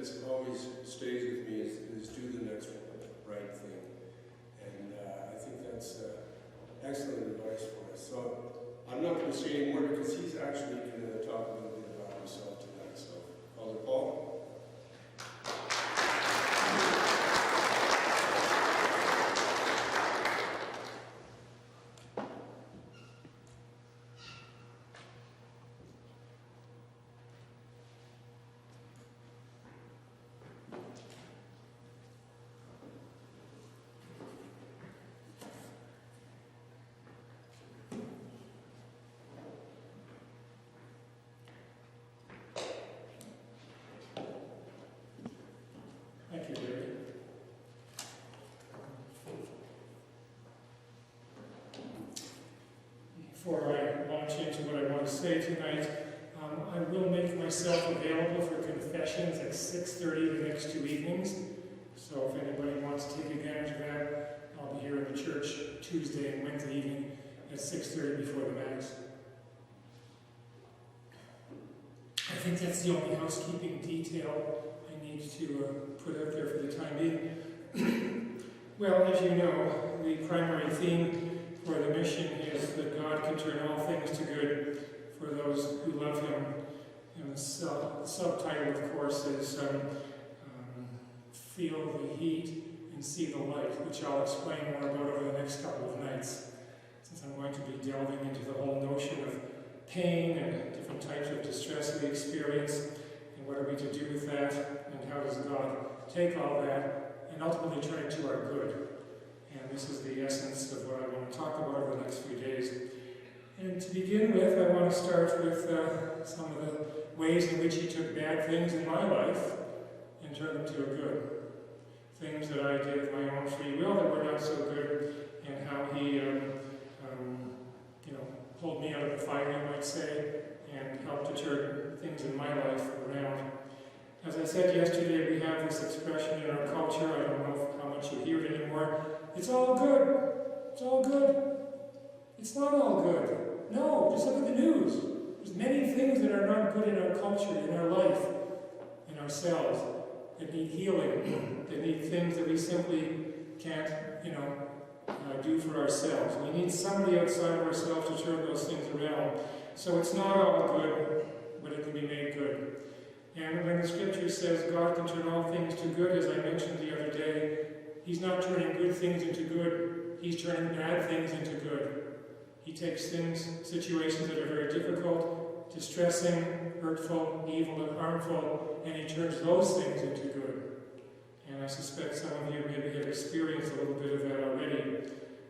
that always stays with me is do the next right thing. And I think that's excellent advice for us. So I'm not going to say any more because he's actually going to talk a little bit about himself tonight. So, Father Paul. Thank you, Gary. Before I launch into what I want to say tonight, I will make myself available for confessions at 6:30 the next 2 evenings. So if anybody wants to take advantage of that, I'll be here in the church Tuesday and Wednesday evening at 6:30 before the Mass. I think that's the only housekeeping detail I need to put out there for the time being. Well, as you know, the primary theme for the mission is that God can turn all things to good for those who love Him. And the subtitle, of course, is Feel the Heat and See the Light, which I'll explain more about over the next couple of nights, since I'm going to be delving into the whole notion of pain and different types of distress we experience, and what are we to do with that, and how does God take all that and ultimately turn it to our good. And this is the essence of what I want to talk about over the next few days. And to begin with, I want to start with some of the ways in which He took bad things in my life and turned them to a good. Things that I did of my own free will that were not so good, and how He pulled me out of the fire, you might say, and helped to turn things in my life around. As I said yesterday, we have this expression in our culture, I don't know how much you hear it anymore, it's all good, it's all good. It's not all good. No, just look at the news. There's many things that are not good in our culture, in our life, in ourselves, that need healing, that need things that we simply can't, do for ourselves. We need somebody outside of ourselves to turn those things around. So it's not all good, but it can be made good. And when the scripture says God can turn all things to good, as I mentioned the other day, He's not turning good things into good, He's turning bad things into good. He takes things, situations that are very difficult, distressing, hurtful, evil, and harmful, and He turns those things into good. And I suspect some of you maybe have experienced a little bit of that already.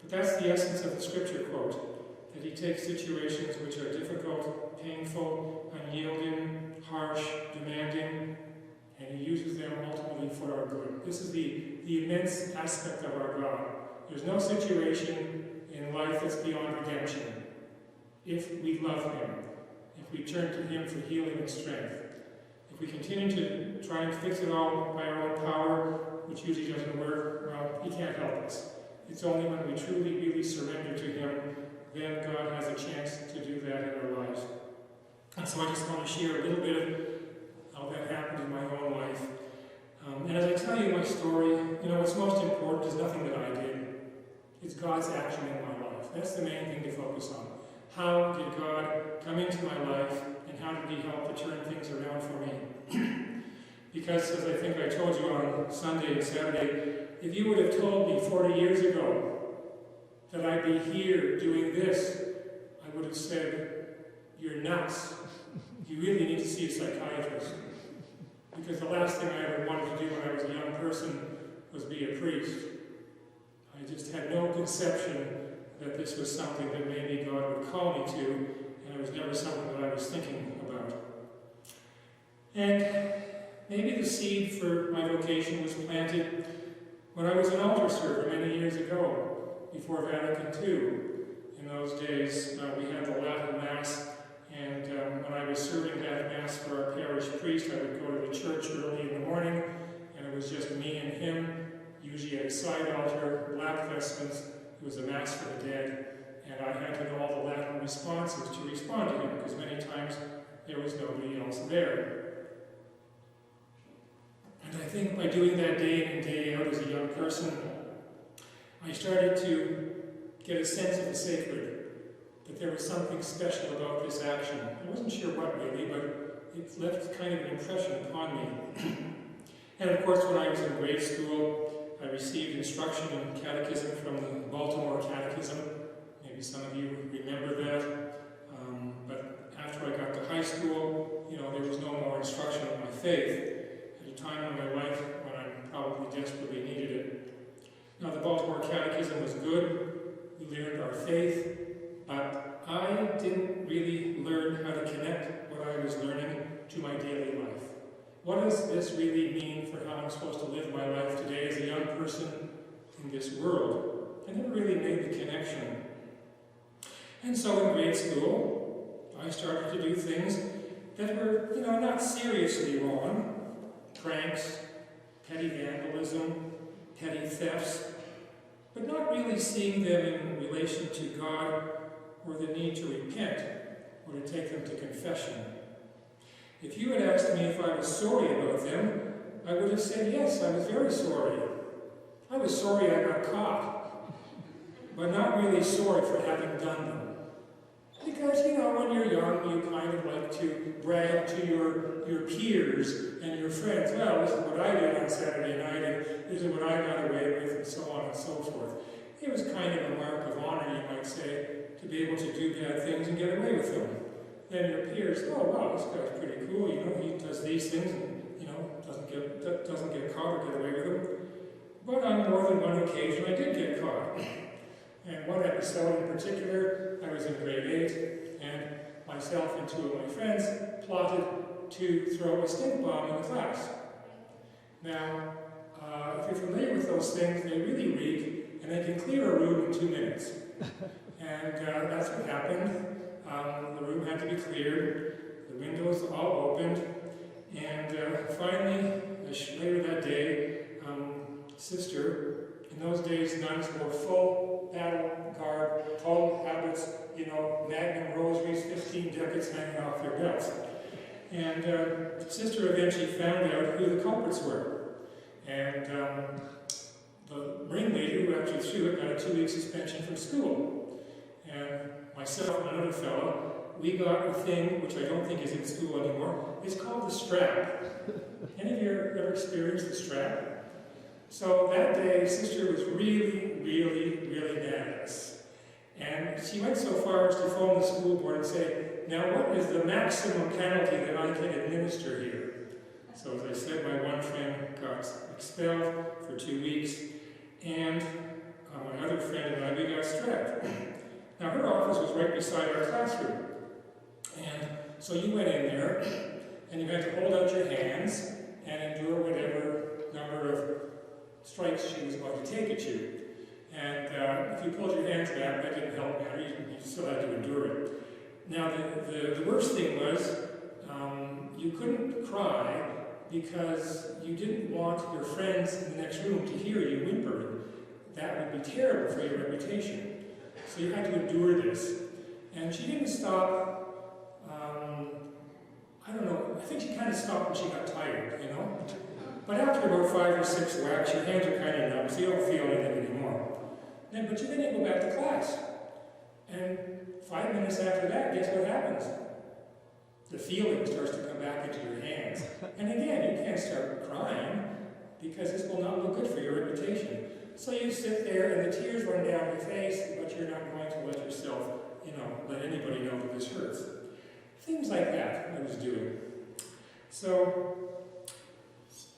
But that's the essence of the scripture quote, that He takes situations which are difficult, painful, unyielding, harsh, demanding, and He uses them ultimately for our good. This is the immense aspect of our God. There's no situation in life that's beyond redemption. If we love Him, if we turn to Him for healing and strength, if we continue to try and fix it all by our own power, which usually doesn't work, well, He can't help us. It's only when we truly, really surrender to Him, then God has a chance to do that in our lives. And so I just want to share a little bit of how that happened in my own life. And as I tell you my story, what's most important is nothing that I did. It's God's action in my life. That's the main thing to focus on. How did God come into my life, and how did He help to turn things around for me? Because, as I think I told you on Sunday and Saturday, if you would have told me 40 years ago that I'd be here doing this, I would have said, you're nuts. You really need to see a psychiatrist. Because the last thing I ever wanted to do when I was a young person was be a priest. I just had no conception that this was something that maybe God would call me to, and it was never something that I was thinking about. And maybe the seed for my vocation was planted when I was an altar server many years ago, before Vatican II. In those days, we had the Latin Mass, and when I was serving that Mass for our parish priest, I would go to the church early in the morning, and it was just me and him, usually at a side altar, black vestments. It was a Mass for the dead, and I had to know all the Latin responses to respond to him, because many times there was nobody else there. think by doing that day in and day out as a young person, I started to get a sense of the sacred, that there was something special about this action. I wasn't sure what really, but it left kind of an impression upon me. And of course, when I was in grade school, I received instruction in catechism from the Baltimore Catechism. Maybe some of you remember that. But after I got to high school, there was no more instruction on my faith at a time in my life when I probably desperately needed it. Now, the Baltimore Catechism was good. We learned our faith, but I didn't really learn how to connect what I was learning to my daily life. What does this really mean for how I'm supposed to live my life today as a young person in this world? I never really made the connection. And so in grade school, I started to do things that were, not seriously wrong. Pranks, petty vandalism, petty thefts, but not really seeing them in relation to God or the need to repent or to take them to confession. If you had asked me if I was sorry about them, I would have said yes, I was very sorry. I was sorry I got caught, but not really sorry for having done them. Because, when you're young, you kind of like to brag to your peers and your friends. Well, this is what I did on Saturday night, and this is what I got away with, and so on and so forth. It was kind of a mark of honor, you might say, to be able to do bad things and get away with them. Then your peers, oh wow, this guy's pretty cool, he does these things and, doesn't get caught or get away with them. But on more than one occasion, I did get caught. And one episode in particular, I was in grade 8, and myself and 2 of my friends plotted to throw a stink bomb in the class. Now, if you're familiar with those things, they really reek, and they can clear a room in 2 minutes. And that's what happened. The room had to be cleared, the windows all opened, and finally, later that day, sister, in those days nuns wore full battle garb, tall habits, magnum rosaries, 15 ducats hanging off their belts. And sister eventually found out who the culprits were. And the ringleader who actually threw it got a 2-week suspension from school. And myself and another fellow, we got a thing, which I don't think is in school anymore. It's called the strap. Any of you ever experienced the strap? So that day, sister was really, really, really mad at us. And she went so far as to phone the school board and say, now what is the maximum penalty that I can administer here? So as I said, my one friend got expelled for 2 weeks, and my other friend and I, we got strapped. Now her office was right beside our classroom. And so you went in there, and you had to hold out your hands and endure whatever number of strikes she was going to take at you. And if you pulled your hands back, that didn't help matter. You still had to endure it. Now, the worst thing was you couldn't cry because you didn't want your friends in the next room to hear you whimpering. That would be terrible for your reputation. So you had to endure this. And she didn't stop, I don't know, I think she kind of stopped when she got tired, But after about 5 or 6 whacks, your hands are kind of numb, so you don't feel anything anymore. But then you go back to class. And 5 minutes after that, guess what happens? The feeling starts to come back into your hands. And again, you can't start crying because this will not look good for your reputation. So you sit there and the tears run down your face, but you're not going to let yourself, let anybody know that this hurts. Things like that I was doing. So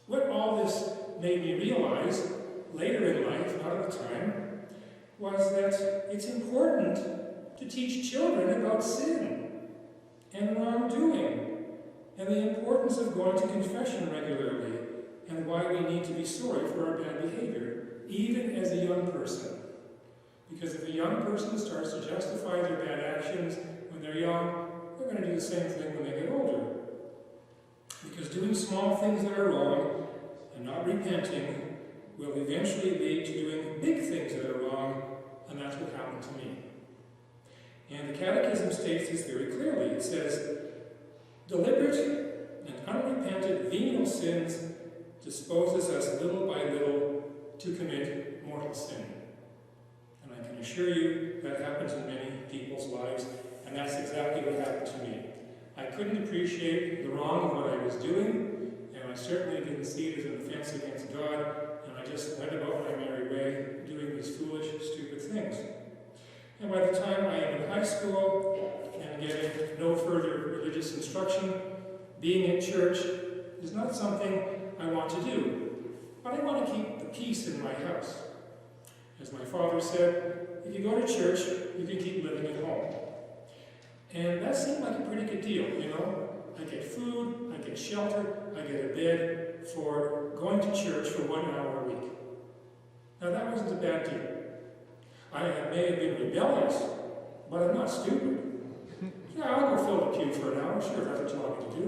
what all this made me realize later in life, not at the time, was that it's important to teach children about sin and wrongdoing and the importance of going to confession regularly and why we need to be sorry for our bad behavior, even as a young person. Because if a young person starts to justify their bad actions when they're young, they're going to do the same thing when they get older. Because doing small things that are wrong and not repenting will eventually lead to doing big things that are wrong, and that's what happened to me. And the Catechism states this very clearly. It says, deliberate and unrepented venial sins disposes us little by little to commit mortal sin. And I can assure you that happens in many people's lives, and that's exactly what happened to me. I couldn't appreciate the wrong of what I was doing, and I certainly didn't see it as an offense against God, and I just went about my merry way doing these foolish, stupid things. And by the time I am in high school and getting no further religious instruction, being in church is not something I want to do, but I want to keep the peace in my house. As my father said, if you go to church, you can keep living at home. And that seemed like a pretty good deal, you know? I get food, I get shelter, I get a bed for going to church for 1 hour a week. Now that wasn't a bad deal. I may have been rebellious, but I'm not stupid. Yeah, I'll go fill the pew for an hour, sure, that's what you want me to do.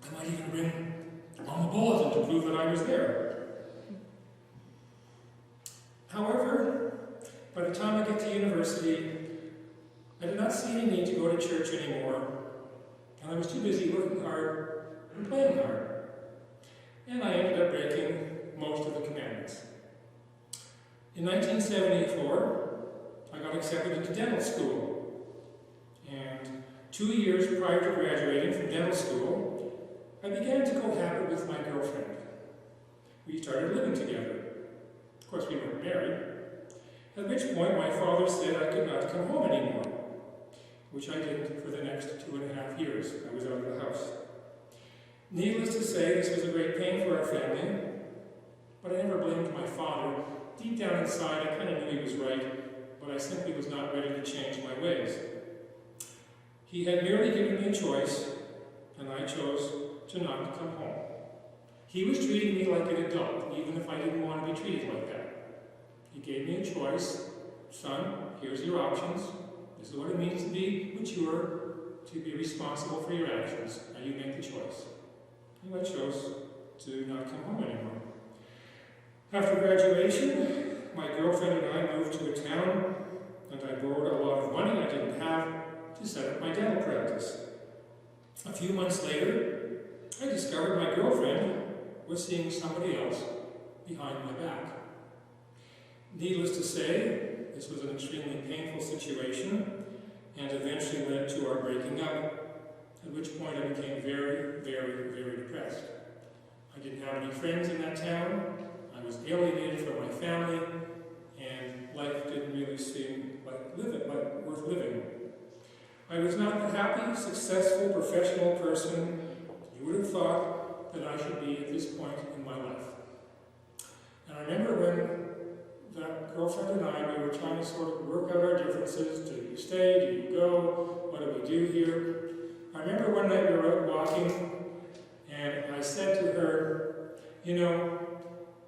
I might even bring on the bulletin to prove that I was there. However, by the time I get to university, I did not see any need to go to church anymore, and I was too busy working hard and playing hard. And I ended up breaking most of the commandments. In 1974, I got accepted into dental school, and 2 years prior to graduating from dental school, I began to cohabit with my girlfriend. We started living together. Of course, we weren't married, at which point my father said I could not come home anymore, which I did for the next 2.5 years. I was out of the house. Needless to say, this was a great pain for our family, but I never blamed my father. Deep down inside, I kind of knew he was right, but I simply was not ready to change my ways. He had merely given me a choice, and I chose to not come home. He was treating me like an adult, even if I didn't want to be treated like that. He gave me a choice. Son, here's your options. This is what it means to be mature, to be responsible for your actions. Now you make the choice. And I chose to not come home anymore. After graduation, my girlfriend and I moved to a town, and I borrowed a lot of money I didn't have to set up my dental practice. A few months later, I discovered my girlfriend was seeing somebody else behind my back. Needless to say, this was an extremely painful situation, and eventually led to our breaking up, at which point I became very, very, very depressed. I didn't have any friends in that town, I was alienated from my family, and life didn't really seem like worth living. I was not the happy, successful, professional person you would have thought that I should be at this point in my life. And I remember when that girlfriend and I, we were trying to sort of work out our differences. Do you stay? Do you go? What do we do here? I remember one night we were out walking, and I said to her, you know,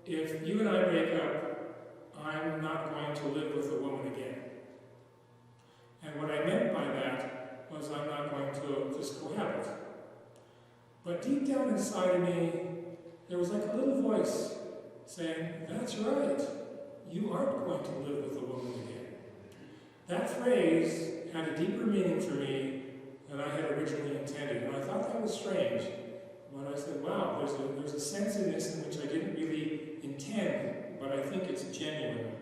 if you and I break up, I'm not going to live with a woman again. And what I meant by that was I'm not going to just cohabit. But deep down inside of me, there was like a little voice saying, that's right, you aren't going to live with a woman again. That phrase had a deeper meaning for me than I had originally intended, and I thought that was strange. But I said, wow, there's a sense in this in which I didn't really intend, but I think it's genuine.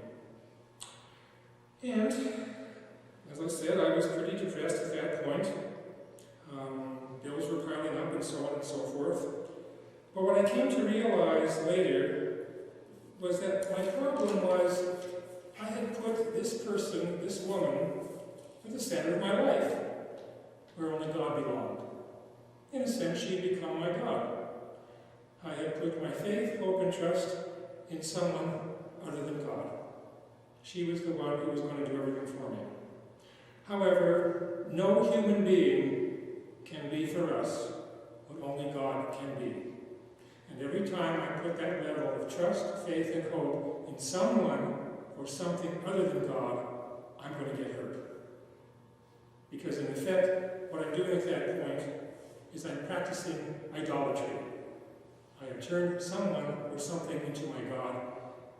And, as I said, I was pretty depressed at that point. Bills were piling up and so on and so forth. But what I came to realize later was that my problem was I had put this person, this woman, at the center of my life, where only God belonged. In a sense, she had become my God. I had put my faith, hope, and trust in someone other than God. She was the one who was going to do everything for me. However, no human being can be for us what only God can be. And every time I put that level of trust, faith, and hope in someone or something other than God, I'm going to get hurt. Because in effect, what I'm doing at that point is I'm practicing idolatry. I have turned someone or something into my God,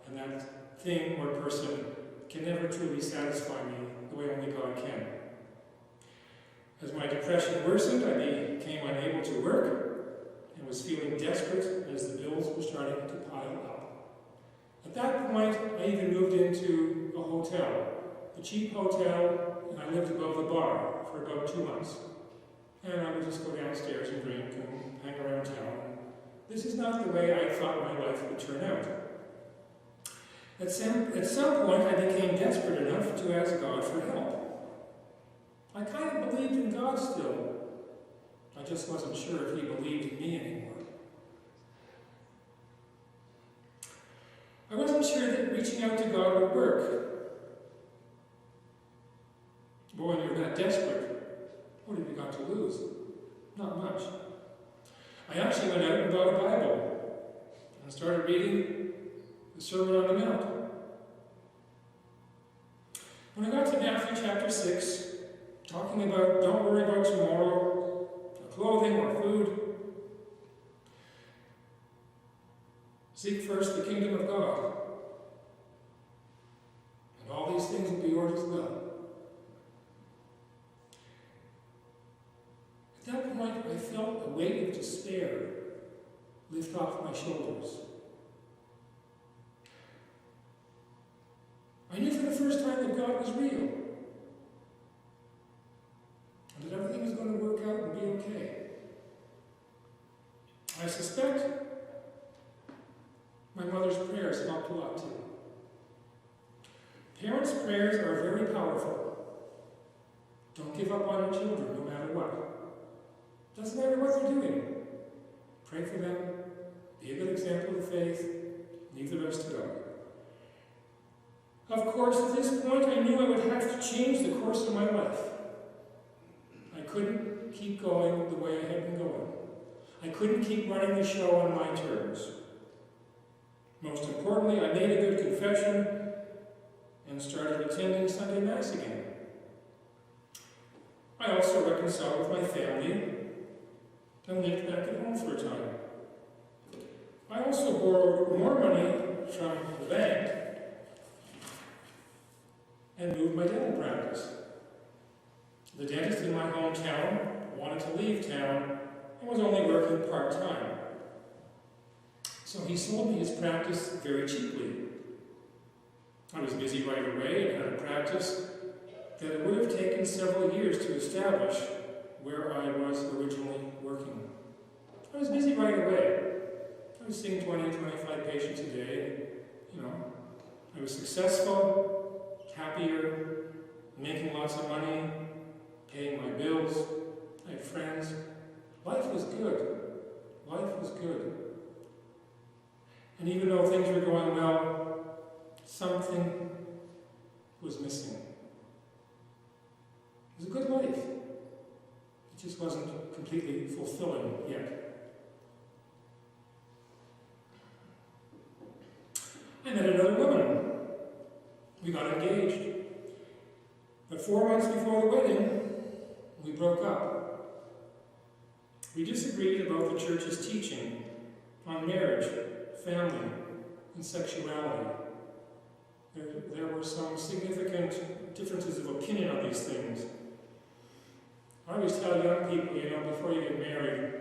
and that thing or person can never truly satisfy me the way only God can. As my depression worsened, I became unable to work, and was feeling desperate as the bills were starting to pile up. At that point, I even moved into a hotel, a cheap hotel, and I lived above the bar for about 2 months. And I would just go downstairs and drink and hang around town. This is not the way I thought my life would turn out. At some point, I became desperate enough to ask God for help. I kind of believed in God still. I just wasn't sure if He believed in me anymore. I wasn't sure that reaching out to God would work. But when you're that desperate, what have you got to lose? Not much. I actually went out and bought a Bible and started reading the Sermon on the Mount. When I got to Matthew chapter 6, talking about don't worry about tomorrow, or clothing or food, seek first the kingdom of God, and all these things will be yours as well. At that point, I felt a weight of despair lift off my shoulders. I knew for the first time that God was real, and that everything was going to work out and be okay. I suspect my mother's prayers helped a lot too. Parents' prayers are very powerful. Don't give up on your children no matter what. Doesn't matter what they're doing. Pray for them, be a good example of faith, leave the rest to God. Of course, at this point, I knew I would have to change the course of my life. I couldn't keep going the way I had been going. I couldn't keep running the show on my terms. Most importantly, I made a good confession and started attending Sunday Mass again. I also reconciled with my family and lived back at home for a time. I also borrowed more money from the bank and moved my dental practice. The dentist in my hometown wanted to leave town and was only working part-time. So he sold me his practice very cheaply. I was busy right away and had a practice that it would have taken several years to establish where I was originally working. I was busy right away. I was seeing 20, 25 patients a day. I was successful, happier, making lots of money, paying my bills. I had friends. Life was good. Life was good. And even though things were going well, something was missing. It was a good life. It just wasn't completely fulfilling yet. I met another woman. We got engaged. But 4 months before the wedding, we broke up. We disagreed about the church's teaching on marriage, family, and sexuality. There were some significant differences of opinion on these things. I always tell young people, before you get married,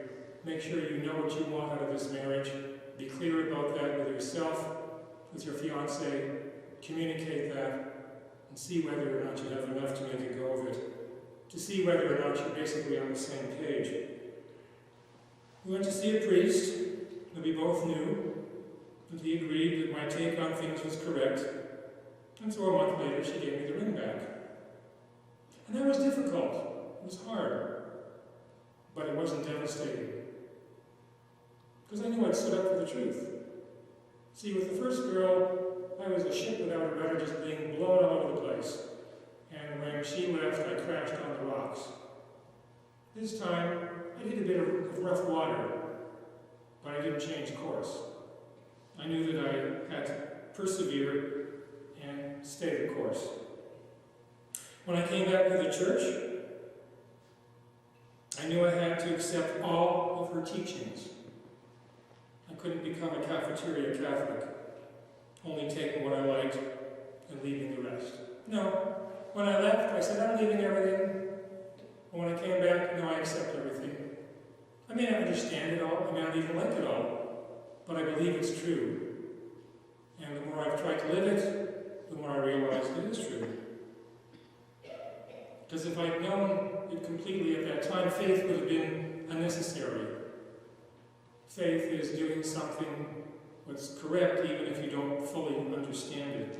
make sure you know what you want out of this marriage. Be clear about that with yourself, with your fiancé. Communicate that, and see whether or not you have enough to make a go of it. To see whether or not you're basically on the same page. We went to see a priest that we both knew, and he agreed that my take on things was correct. And so a month later, she gave me the ring back. And that was difficult. It was hard. But it wasn't devastating. Because I knew I'd stood up for the truth. See, with the first girl, I was a ship without a rudder, just being blown all over the place. And when she left, I crashed on the rocks. This time, I hit a bit of rough water, but I didn't change course. I knew that I had to persevere and stay the course. When I came back to the church, I knew I had to accept all of her teachings. I couldn't become a cafeteria Catholic, only taking what I liked and leaving the rest. No, when I left, I said, I'm leaving everything. And when I came back, no, I accept everything. I may not understand it all, I may not even like it all, but I believe it's true. And the more I've tried to live it, the more I realize it is true. Because if I'd known it completely at that time, faith would have been unnecessary. Faith is doing something that's correct even if you don't fully understand it.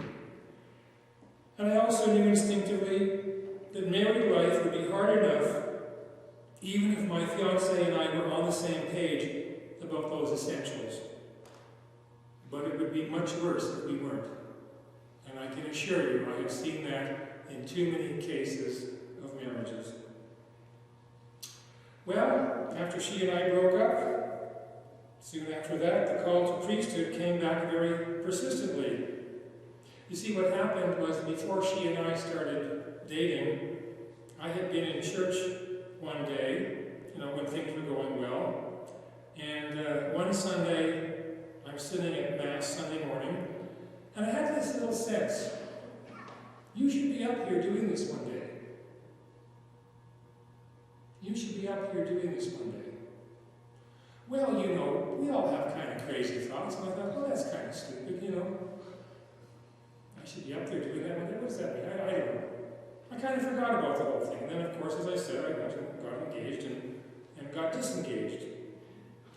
And I also knew instinctively that married life would be hard enough even if my fiancé and I were on the same page about those essentials. But it would be much worse if we weren't. And I can assure you, I have seen that in too many cases of marriages. Well, after she and I broke up, soon after that, the call to priesthood came back very persistently. You see, what happened was before she and I started dating, I had been in church one day, when things were going well, and one Sunday, I'm sitting at Mass Sunday morning, and I had this little sense, you should be up here doing this one day. You should be up here doing this one day. Well, we all have kind of crazy thoughts, and I thought, well, that's kind of stupid, I should be up there doing that one day. What does that mean? I don't know. I kind of forgot about the whole thing. And then, of course, as I said, I got engaged and got disengaged.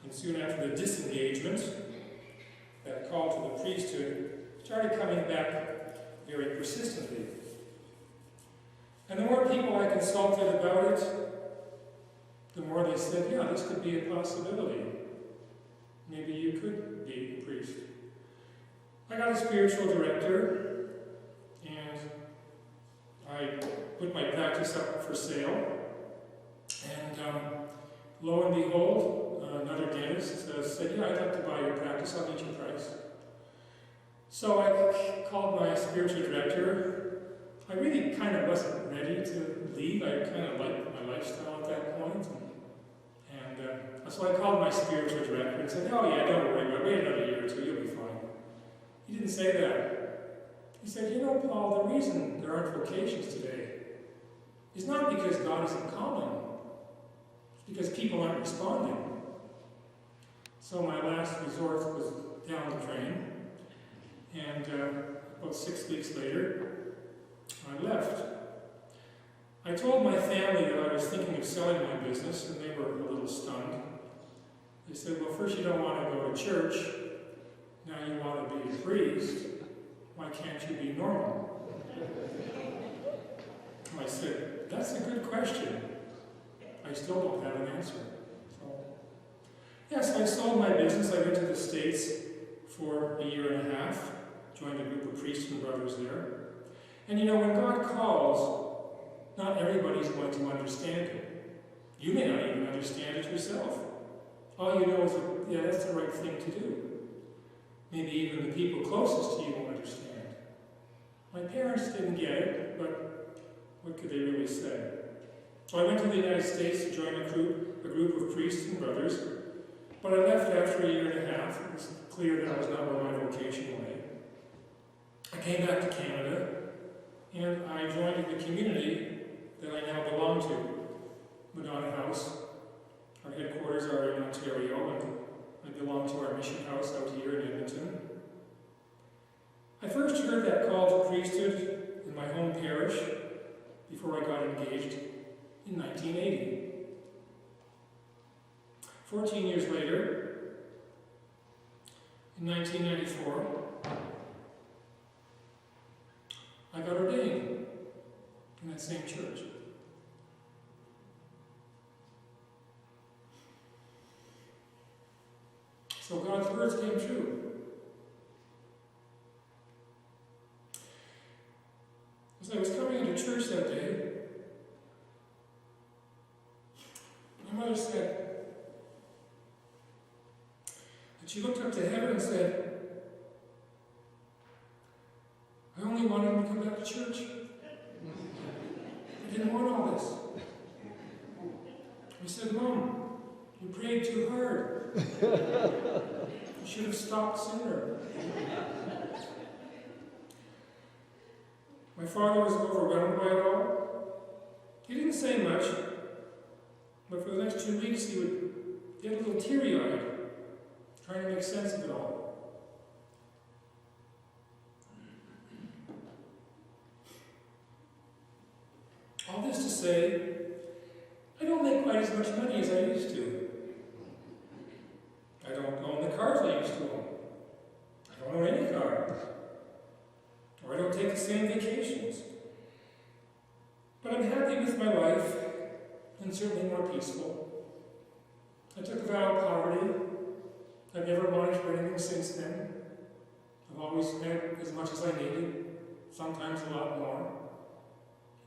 And soon after the disengagement, that call to the priesthood started coming back very persistently. And the more people I consulted about it, the more they said, yeah, this could be a possibility. Maybe you could be a priest. I got a spiritual director, and I put my practice up for sale. And lo and behold, another dentist said, yeah, I'd like to buy your practice, I'll get you a price. So I called my spiritual director. I really kind of wasn't ready to leave. I kind of liked my lifestyle at that point. And so I called my spiritual director and said, oh yeah, don't worry about it, wait another year or two, you'll be fine. He didn't say that. He said, Paul, the reason there aren't vocations today is not because God isn't calling, it's because people aren't responding. So my last resort was down the drain, and about 6 weeks later, I left. I told my family that I was thinking of selling my business, and they were a little stunned. They said, well, first you don't want to go to church, now you want to be a priest, why can't you be normal? I said, that's a good question. I still don't have an answer. So I sold my business. I went to the States for a year and a half, joined a group of priests and brothers there. And when God calls, not everybody's going to understand it. You may not even understand it yourself. All you know is that, yeah, that's the right thing to do. Maybe even the people closest to you won't understand. My parents didn't get it, but what could they really say? So I went to the United States to join a group of priests and brothers, but I left after a year and a half. It was clear that was not where my vocation lay. I came back to Canada, and I joined the community that I now belong to, Madonna House. Our headquarters are in Ontario, and I belong to our mission house out here in Edmonton. I first heard that call to priesthood in my home parish before I got engaged in 1980. 14 years later, in 1994, I got ordained in that same church. So God's words came true. As I was coming into church that day, my mother said that she looked up to heaven and said, I only wanted him to come back to church. I didn't want all this. I said, Mom, you prayed too hard. You should have stopped sooner. My father was overwhelmed by it all. He didn't say much, but for the next 2 weeks he would get a little teary-eyed, trying to make sense of it all. All this to say, I don't make quite as much money as I used to. I don't own the cars I used to own. I don't own any car. Or I don't take the same vacations. But I'm happy with my life, and certainly more peaceful. I took a vow of poverty. I've never wanted for anything since then. I've always had as much as I needed, sometimes a lot more.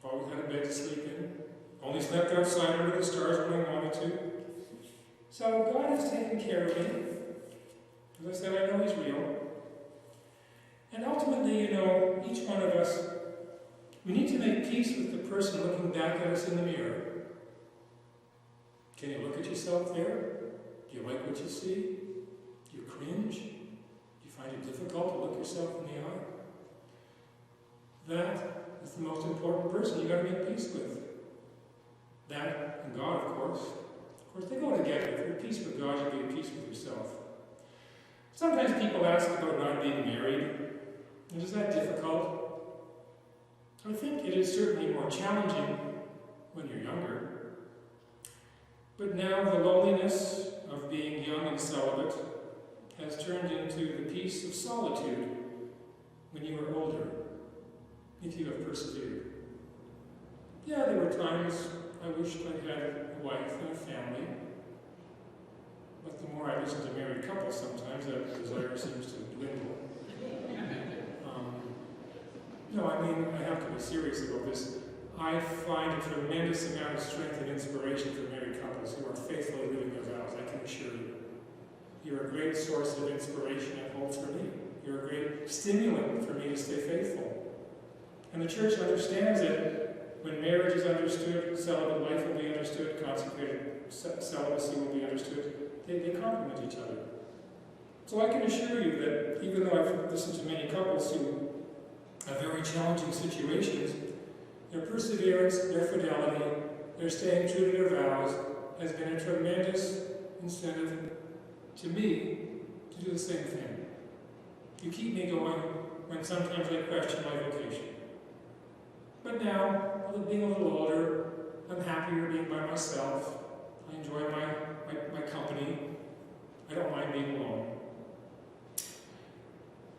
I've always had a bed to sleep in. Only slept outside under the stars when I wanted to. So God has taken care of me. As I said, I know He's real. And ultimately, each one of us, we need to make peace with the person looking back at us in the mirror. Can you look at yourself there? Do you like what you see? Do you cringe? Do you find it difficult to look yourself in the eye? That is the most important person you've got to make peace with. That and God, of course. Of course, they go together. If you're at peace with God, you'll be at peace with yourself. Sometimes people ask about not being married. And is that difficult? I think it is certainly more challenging when you're younger. But now the loneliness of being young and celibate has turned into the peace of solitude when you are older, if you have persevered. Yeah, there were times I wished I had a wife and a family, but the more I listen to married couples sometimes, that desire seems to dwindle. No, I have to be serious about this. I find a tremendous amount of strength and inspiration for married couples who are faithfully living their vows, I can assure you. You're a great source of inspiration and hope for me. You're a great stimulant for me to stay faithful. And the church understands that when marriage is understood, celibate life will be understood, consecrated celibacy will be understood. They complement each other. So I can assure you that even though I've listened to many couples who have very challenging situations, their perseverance, their fidelity, their staying true to their vows has been a tremendous incentive to me to do the same thing. You keep me going when sometimes I question my vocation. But now, being a little older, I'm happier being by myself. I enjoy my company. I don't mind being alone.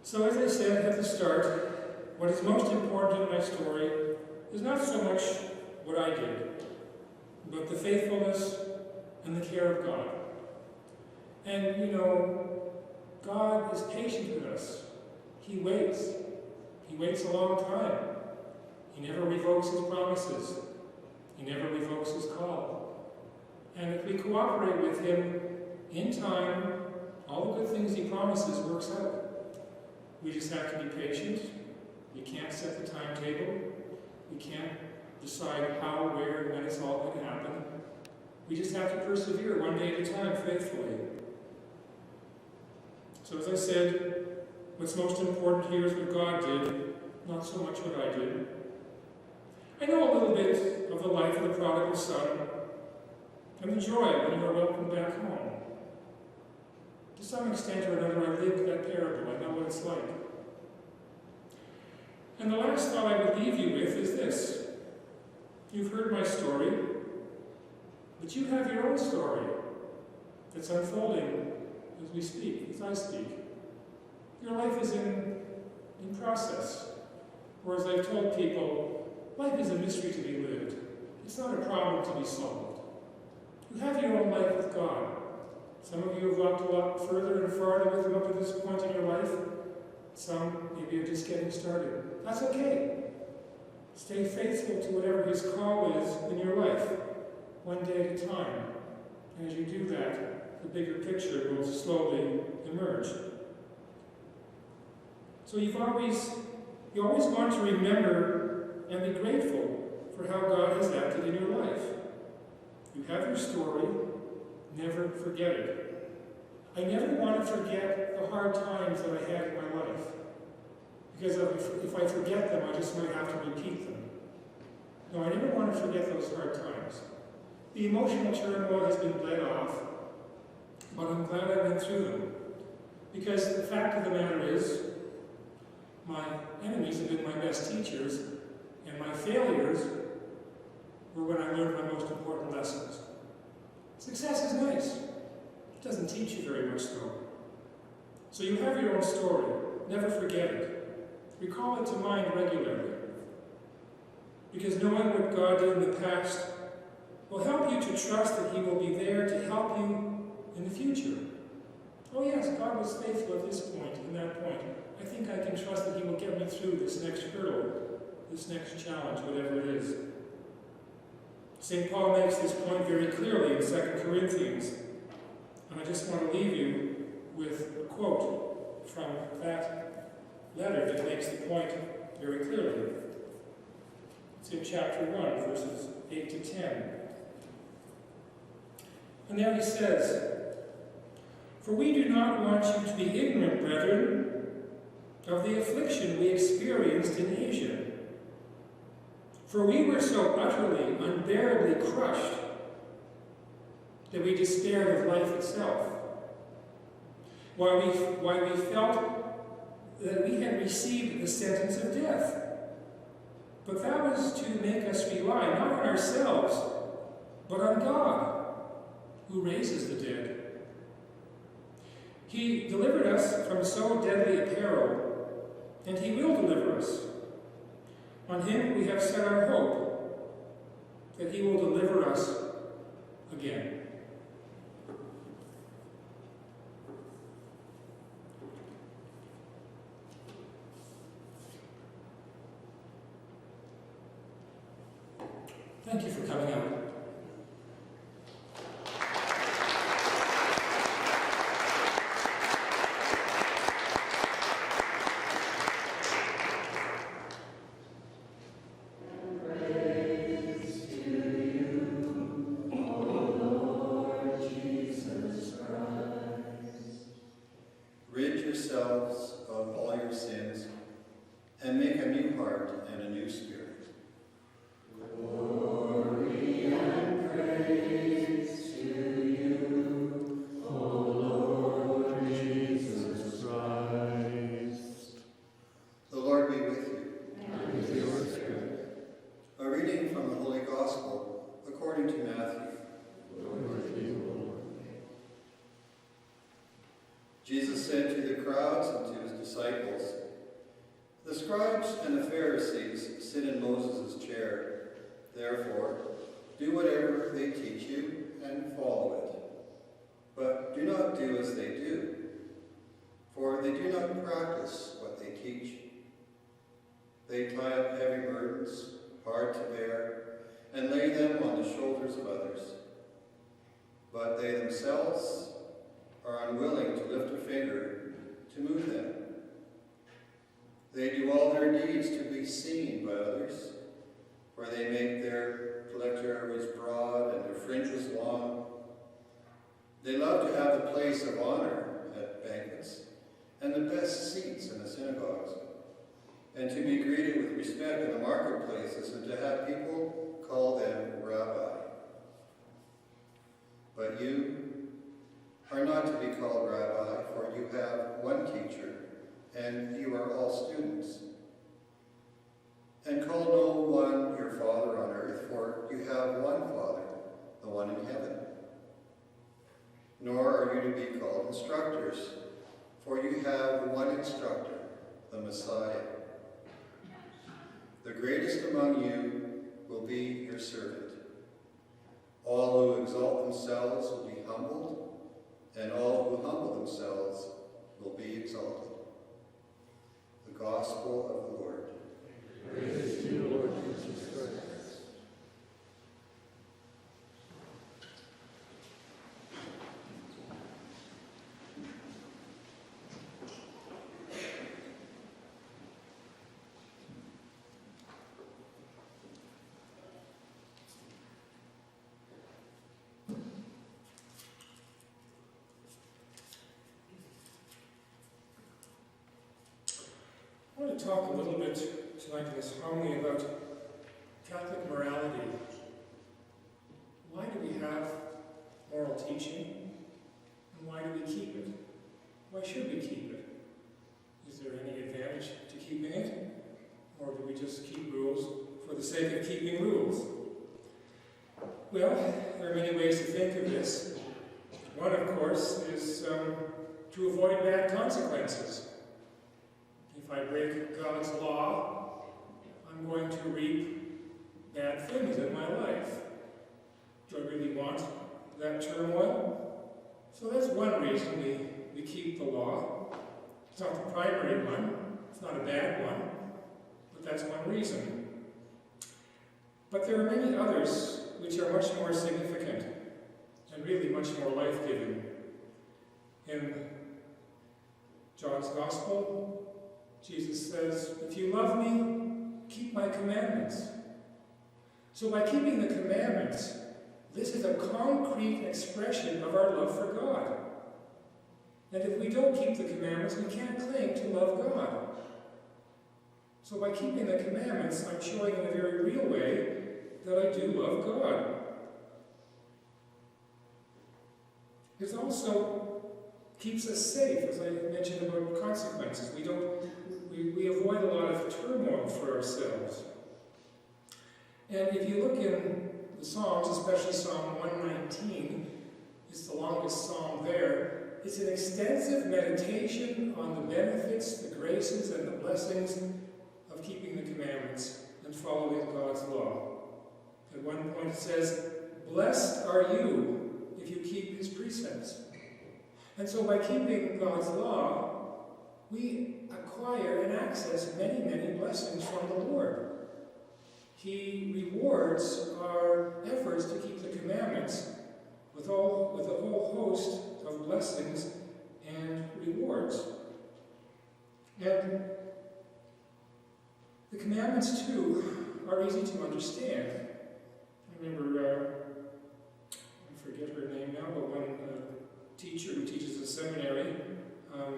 So as I said at the start, what is most important in my story is not so much what I did, but the faithfulness and the care of God. And God is patient with us. He waits. He waits a long time. He never revokes His promises. He never revokes His call. And if we cooperate with Him in time, all the good things He promises works out. We just have to be patient. We can't set the timetable. We can't decide how, where, and when it's all going to happen. We just have to persevere one day at a time, faithfully. So as I said, what's most important here is what God did, not so much what I did. I know a little bit of the life of the prodigal son and the joy when you are welcomed back home. To some extent or another, I lived that parable. I know what it's like. And the last thought I would leave you with is this. You've heard my story, but you have your own story that's unfolding as we speak, as I speak. Your life is in process. Or as I've told people, life is a mystery to be lived. It's not a problem to be solved. You have your own life with God. Some of you have walked a lot further and farther with Him up to this point in your life. Some maybe are just getting started. That's okay. Stay faithful to whatever His call is in your life, one day at a time. And as you do that, the bigger picture will slowly emerge. So you always want to remember and be grateful for how God has acted in your life. You have your story, never forget it. I never want to forget the hard times that I had in my life. Because if I forget them, I just might have to repeat them. No, I never want to forget those hard times. The emotional turmoil has been bled off. but I'm glad I went through them. Because the fact of the matter is, my enemies have been my best teachers, and my failures were when I learned my most important lessons. Success is nice. It doesn't teach you very much, though. So you have your own story. Never forget it. Recall it to mind regularly. Because knowing what God did in the past will help you to trust that He will be there to help you in the future. Oh yes, God was faithful at this point and that point. I think I can trust that He will get me through this next hurdle, this next challenge, whatever it is. St. Paul makes this point very clearly in 2 Corinthians. And I just want to leave you with a quote from that letter that makes the point very clearly. It's in chapter 1, verses 8 to 10. And there he says, "For we do not want you to be ignorant, brethren, of the affliction we experienced in Asia. For we were so utterly, unbearably crushed that we despaired of life itself, while we felt that we had received the sentence of death. But that was to make us rely not on ourselves, but on God, who raises the dead. He delivered us from so deadly a peril, and He will deliver us. On Him we have set our hope, that He will deliver us again." Thank you for coming out. Rid yourselves of all your sins, and make a new heart and a new spirit. Glory and praise to you, O Lord Jesus Christ. The Lord be with you. And with your spirit. A reading from the Holy Gospel according to Matthew. Glory to you, Lord. Jesus said to the crowds and to His disciples, "The scribes and the Pharisees sit in Moses' chair. Therefore, do whatever they teach you and follow it. But do not do as they do, for they do not practice what they teach. They tie up heavy burdens, hard to bear, and lay them on the shoulders of others. But they themselves are unwilling to lift a finger to move them. They do all their deeds to be seen by others, for they make their lectuaries broad and their fringes long. They love to have the place of honor at banquets and the best seats in the synagogues, and to be greeted with respect in the marketplaces and to have people call them Rabbi. But you are not to be called Rabbi, for you have one teacher, and you are all students. And call no one your Father on earth, for you have one Father, the one in heaven. Nor are you to be called instructors, for you have one instructor, the Messiah. The greatest among you will be your servant. All who exalt themselves will be humbled, and all who humble themselves will be exalted." The Gospel of the Lord. Praise to you, Lord Jesus Christ. I want to talk a little bit tonight in this homily about Catholic morality. Why do we have moral teaching? And why why should we keep it? Is there any advantage to keeping it? Or do we just keep rules for the sake of keeping rules? Well, there are many ways to think of this. One, of course, is to avoid bad consequences. If I break God's law, I'm going to reap bad things in my life. Do I really want that turmoil? So that's one reason we keep the law. It's not the primary one, it's not a bad one, but that's one reason. But there are many others which are much more significant and really much more life-giving. In John's Gospel, Jesus says, "If you love me, keep my commandments." So by keeping the commandments, this is a concrete expression of our love for God. And if we don't keep the commandments, we can't claim to love God. So by keeping the commandments, I'm showing in a very real way that I do love God. It also keeps us safe, as I mentioned about consequences. We avoid a lot of turmoil for ourselves. And if you look in the Psalms, especially Psalm 119, it's the longest psalm there. It's an extensive meditation on the benefits, the graces, and the blessings of keeping the commandments and following God's law. At one point it says, "Blessed are you if you keep his precepts." And so by keeping God's law, we acquire and access many, many blessings from the Lord. He rewards our efforts to keep the commandments with a whole host of blessings and rewards. And the commandments, too, are easy to understand. I remember, I forget her name now, but one teacher who teaches a seminary,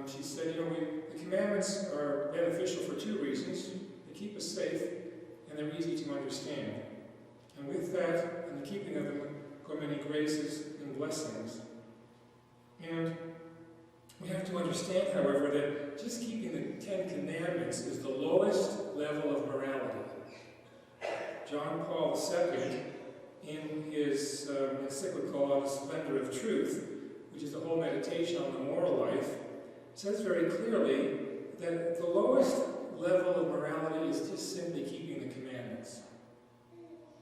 she said, the commandments are beneficial for two reasons. They keep us safe, and they're easy to understand. And with that, and the keeping of them, come many graces and blessings. And we have to understand, however, that just keeping the Ten Commandments is the lowest level of morality. John Paul II, in his encyclical on the Splendor of Truth, which is the whole meditation on the moral life, says very clearly that the lowest level of morality is just simply keeping the commandments.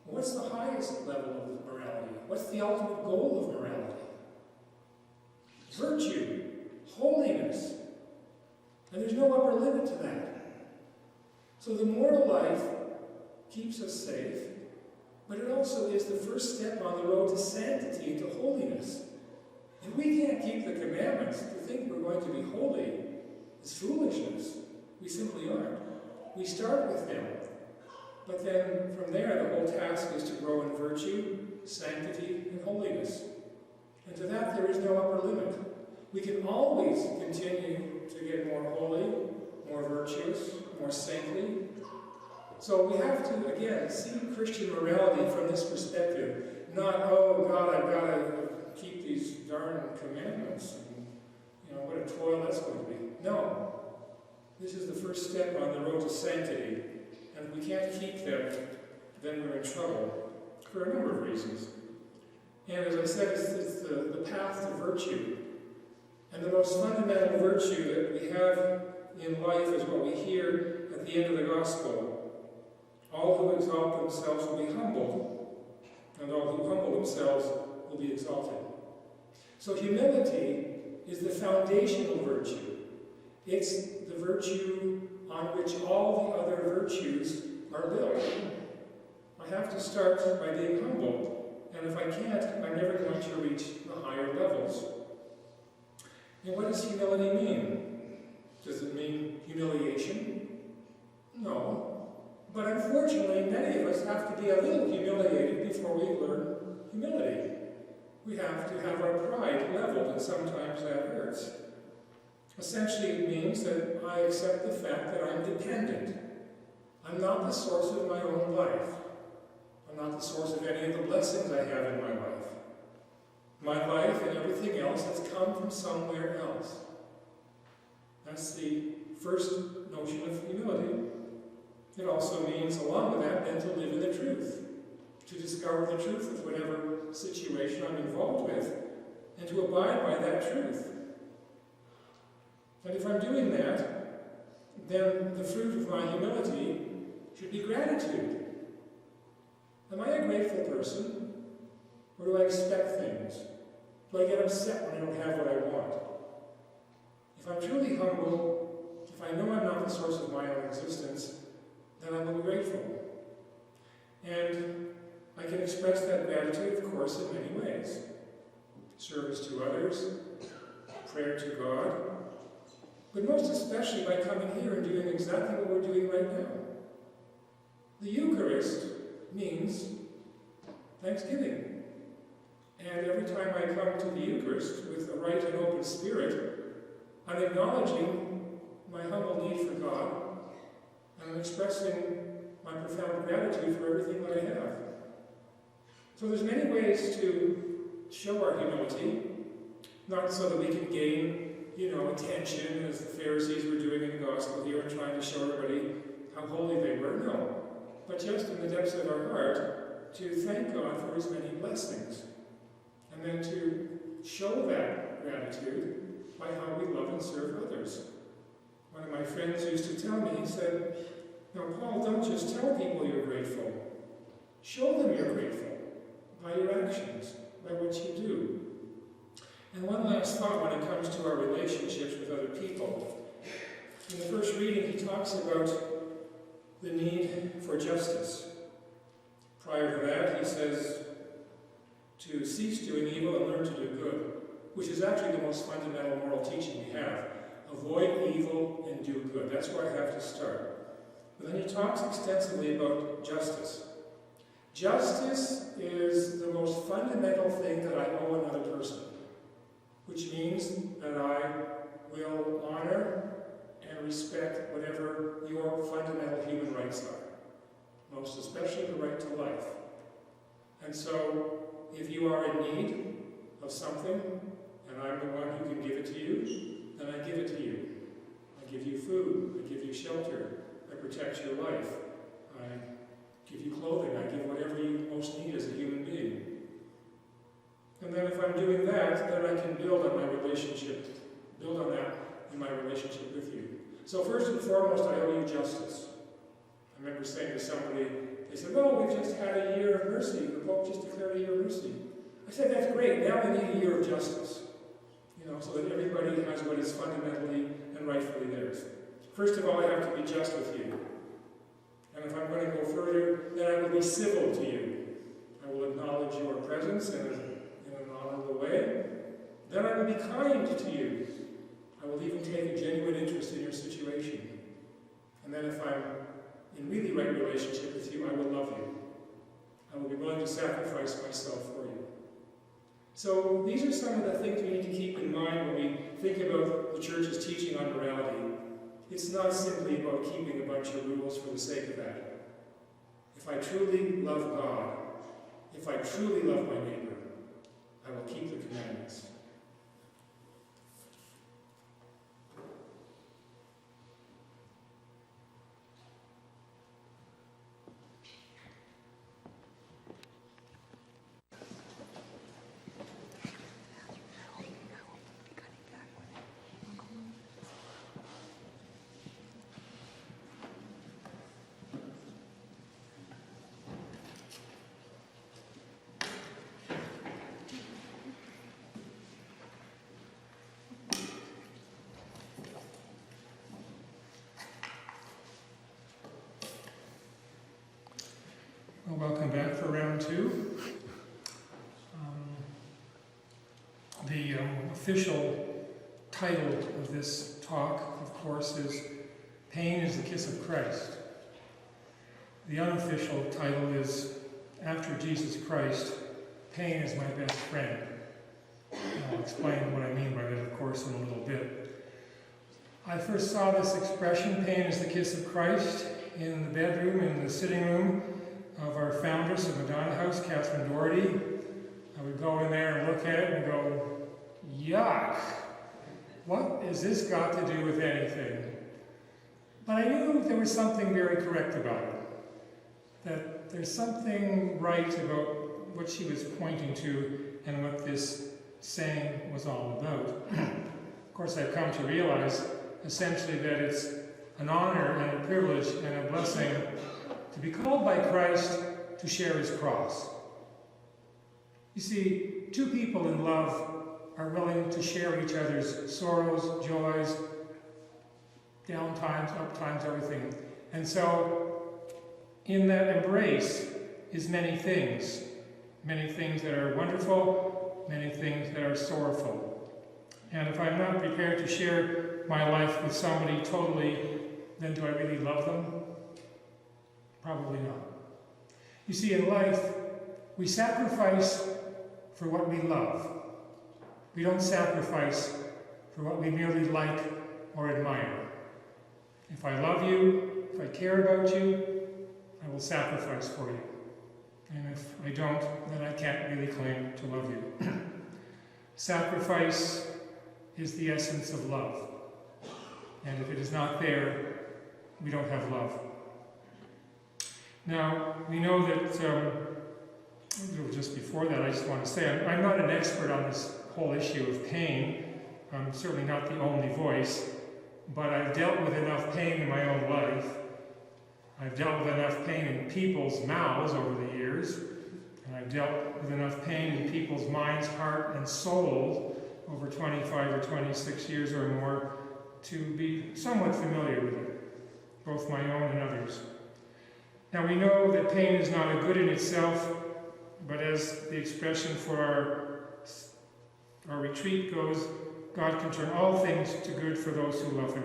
What's the highest level of morality? What's the ultimate goal of morality? Virtue, holiness. And there's no upper limit to that. So the moral life keeps us safe, but it also is the first step on the road to sanctity and to holiness. And we can't keep the commandments. To think we're going to be holy is foolishness. We simply aren't. We start with them. But then from there, the whole task is to grow in virtue, sanctity, and holiness. And to that, there is no upper limit. We can always continue to get more holy, more virtuous, more saintly. So we have to, again, see Christian morality from this perspective. Not, oh God, I've got to keep these darn commandments. And, what a toil that's going to be. No. This is the first step on the road to sanctity. And if we can't keep them, then we're in trouble for a number of reasons. And as I said, it's the path to virtue. And the most fundamental virtue that we have in life is what we hear at the end of the gospel. All who exalt themselves will be humbled, and all who humble themselves will be exalted. So humility is the foundational virtue. It's the virtue on which all the other virtues are built. I have to start by being humble, and if I can't, I'm never going to reach the higher levels. And what does humility mean? Does it mean humiliation? No. But unfortunately, many of us have to be a little humiliated before we learn humility. We have to have our pride leveled, and sometimes that hurts. Essentially, it means that I accept the fact that I'm dependent. I'm not the source of my own life. I'm not the source of any of the blessings I have in my life. My life and everything else has come from somewhere else. That's the first notion of humility. It also means, along with that, then to live in the truth, to discover the truth of whatever situation I'm involved with, and to abide by that truth. And if I'm doing that, then the fruit of my humility should be gratitude. Am I a grateful person? Or do I expect things? Do I get upset when I don't have what I want? If I'm truly humble, if I know I'm not the source of my own existence, then I will be grateful. And I can express that gratitude, of course, in many ways. Service to others, prayer to God, but most especially by coming here and doing exactly what we're doing right now. The Eucharist means thanksgiving. And every time I come to the Eucharist with a right and open spirit, I'm acknowledging my humble need for God, and I'm expressing my profound gratitude for everything that I have. So there's many ways to show our humility, not so that we can gain, attention, as the Pharisees were doing in the Gospel here, and trying to show everybody how holy they were. No. But just in the depths of our heart, to thank God for his many blessings. And then to show that gratitude by how we love and serve others. One of my friends used to tell me, he said, "Now, Paul, don't just tell people you're grateful. Show them you're grateful by your actions, by what you do." And one last thought when it comes to our relationships with other people. In the first reading, he talks about the need for justice. Prior to that, he says to cease doing evil and learn to do good, which is actually the most fundamental moral teaching we have. Avoid evil and do good. That's where I have to start. But then he talks extensively about justice. Justice is the most fundamental thing that I owe another person, which means that I will honor and respect whatever your fundamental human rights are, most especially the right to life. And so, if you are in need of something, and I'm the one who can give it to you, then I give it to you. I give you food, I give you shelter, I protect your life, I give you clothing, I give whatever you most need as a human being. And then if I'm doing that, then I can build on my relationship, build on that in my relationship with you. So first and foremost, I owe you justice. I remember saying to somebody, they said, "Well, we've just had a year of mercy. The Pope just declared a year of mercy." I said, "That's great. Now we need a year of justice." So that everybody has what is fundamentally and rightfully theirs. First of all, I have to be just with you. And if I'm going to go further, then I will be civil to you. I will acknowledge your presence in an honorable way. Then I will be kind to you. I will even take a genuine interest in your situation. And then if I'm in really right relationship with you, I will love you. I will be willing to sacrifice myself for you. So these are some of the things we need to keep in mind when we think about the Church's teaching on morality. It's not simply about keeping a bunch of rules for the sake of that. If I truly love God, if I truly love my neighbor, I will keep the commandments. Well, welcome back for round two. The official title of this talk, of course, is Pain is the Kiss of Christ. The unofficial title is After Jesus Christ, Pain is My Best Friend. I'll explain what I mean by that, of course, in a little bit. I first saw this expression, pain is the kiss of Christ, in the bedroom, in the sitting room of our foundress of Madonna House, Catherine Doherty. I would go in there and look at it and go, yuck! what has this got to do with anything? But I knew there was something very correct about it. That there's something right about what she was pointing to and what this saying was all about. Of course, I've come to realize essentially that it's an honor and a privilege and a blessing to be called by Christ to share his cross. You see, two people in love are willing to share each other's sorrows, joys, down times, up times, everything. And so, in that embrace is many things that are wonderful, many things that are sorrowful. And if I'm not prepared to share my life with somebody totally, then do I really love them? Probably not. You see, in life, we sacrifice for what we love. We don't sacrifice for what we merely like or admire. If I love you, if I care about you, I will sacrifice for you. And if I don't, then I can't really claim to love you. Sacrifice is the essence of love. And if it is not there, we don't have love. Now, we know that, just before that, I just want to say, I'm not an expert on this whole issue of pain. I'm certainly not the only voice, but I've dealt with enough pain in my own life. I've dealt with enough pain in people's mouths over the years, and I've dealt with enough pain in people's minds, heart, and soul over 25 or 26 years or more to be somewhat familiar with it, both my own and others. Now we know that pain is not a good in itself, but as the expression for our retreat goes, God can turn all things to good for those who love him,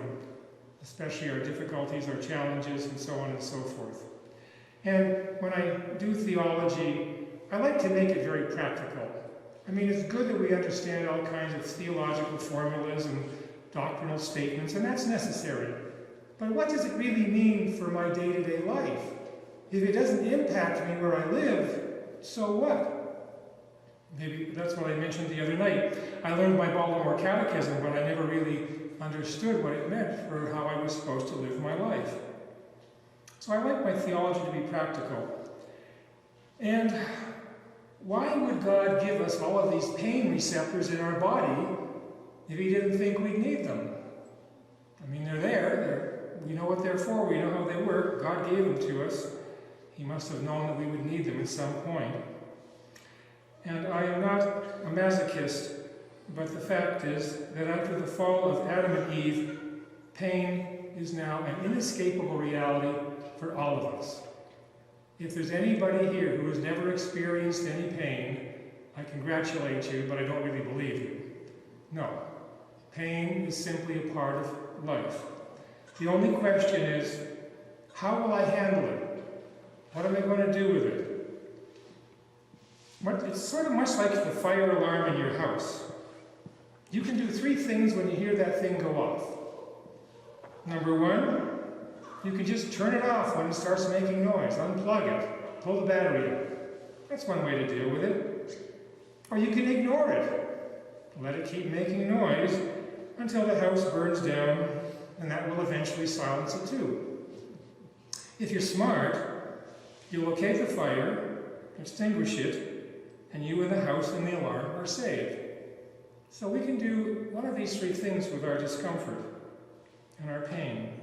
especially our difficulties, our challenges, and so on and so forth. And when I do theology, I like to make it very practical. I mean, it's good that we understand all kinds of theological formulas and doctrinal statements, and that's necessary. But what does it really mean for my day-to-day life? If it doesn't impact me where I live, so what? Maybe that's what I mentioned the other night. I learned my Baltimore Catechism, but I never really understood what it meant for how I was supposed to live my life. So I like my theology to be practical. And why would God give us all of these pain receptors in our body if he didn't think we'd need them? I mean, they're there. We know what they're for. We know how they work. God gave them to us. He must have known that we would need them at some point. And I am not a masochist, but the fact is that after the fall of Adam and Eve, pain is now an inescapable reality for all of us. If there's anybody here who has never experienced any pain, I congratulate you, but I don't really believe you. No. Pain is simply a part of life. The only question is, how will I handle it? What am I going to do with it? It's sort of much like the fire alarm in your house. You can do three things when you hear that thing go off. Number one, you can just turn it off when it starts making noise. Unplug it. Pull the battery out. That's one way to deal with it. Or you can ignore it. Let it keep making noise until the house burns down, and that will eventually silence it too. If you're smart, you'll locate the fire, extinguish it, and you and the house and the alarm are saved. So we can do one of these three things with our discomfort and our pain.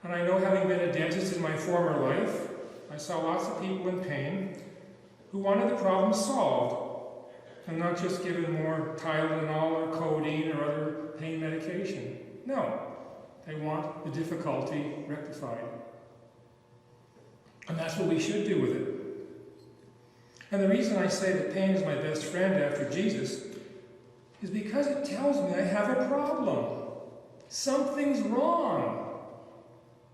And I know, having been a dentist in my former life, I saw lots of people in pain who wanted the problem solved and not just given more Tylenol or codeine or other pain medication. No, they want the difficulty rectified. And that's what we should do with it. And the reason I say that pain is my best friend after Jesus is because it tells me I have a problem. Something's wrong.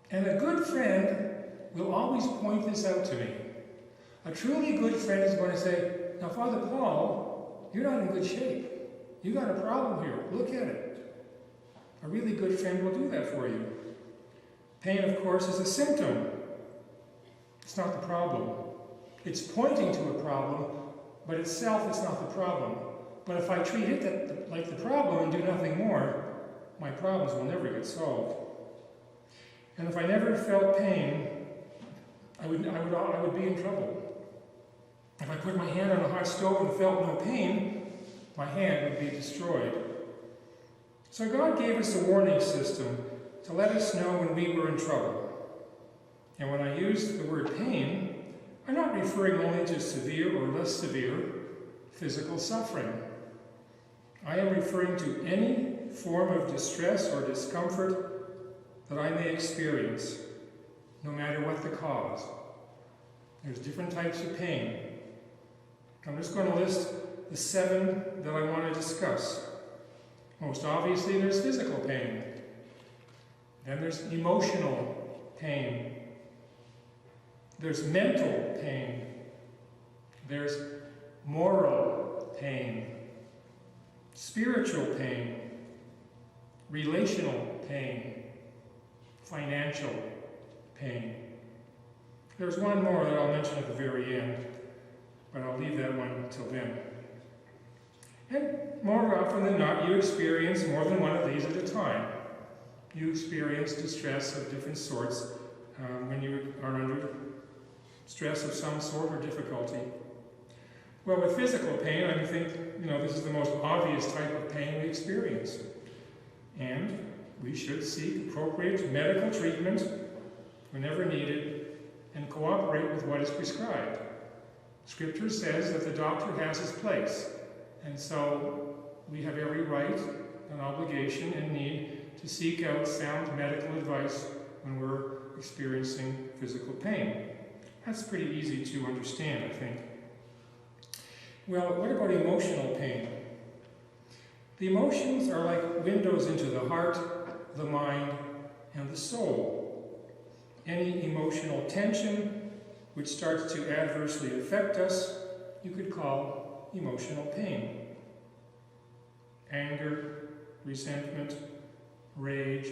And a good friend will always point this out to me. A truly good friend is going to say, now, Father Paul, you're not in good shape. You got a problem here. Look at it. A really good friend will do that for you. Pain, of course, is a symptom. It's not the problem. It's pointing to a problem, but itself it's not the problem. But if I treat it like the problem and do nothing more, my problems will never get solved. And if I never felt pain, I would be in trouble. If I put my hand on a hot stove and felt no pain, my hand would be destroyed. So God gave us a warning system to let us know when we were in trouble. And when I use the word pain, I'm not referring only to severe or less severe physical suffering. I am referring to any form of distress or discomfort that I may experience, no matter what the cause. There's different types of pain. I'm just going to list the 7 that I want to discuss. Most obviously, there's physical pain. Then there's emotional pain. There's mental pain. There's moral pain. Spiritual pain. Relational pain. Financial pain. There's one more that I'll mention at the very end, but I'll leave that one till then. And more often than not, you experience more than one of these at a time. You experience distress of different sorts when you are under stress of some sort or difficulty. Well, with physical pain, I think, this is the most obvious type of pain we experience. And we should seek appropriate medical treatment whenever needed and cooperate with what is prescribed. Scripture says that the doctor has his place, and so we have every right and obligation and need to seek out sound medical advice when we're experiencing physical pain. That's pretty easy to understand, I think. Well, what about emotional pain? The emotions are like windows into the heart, the mind, and the soul. Any emotional tension which starts to adversely affect us, you could call emotional pain. Anger, resentment, rage,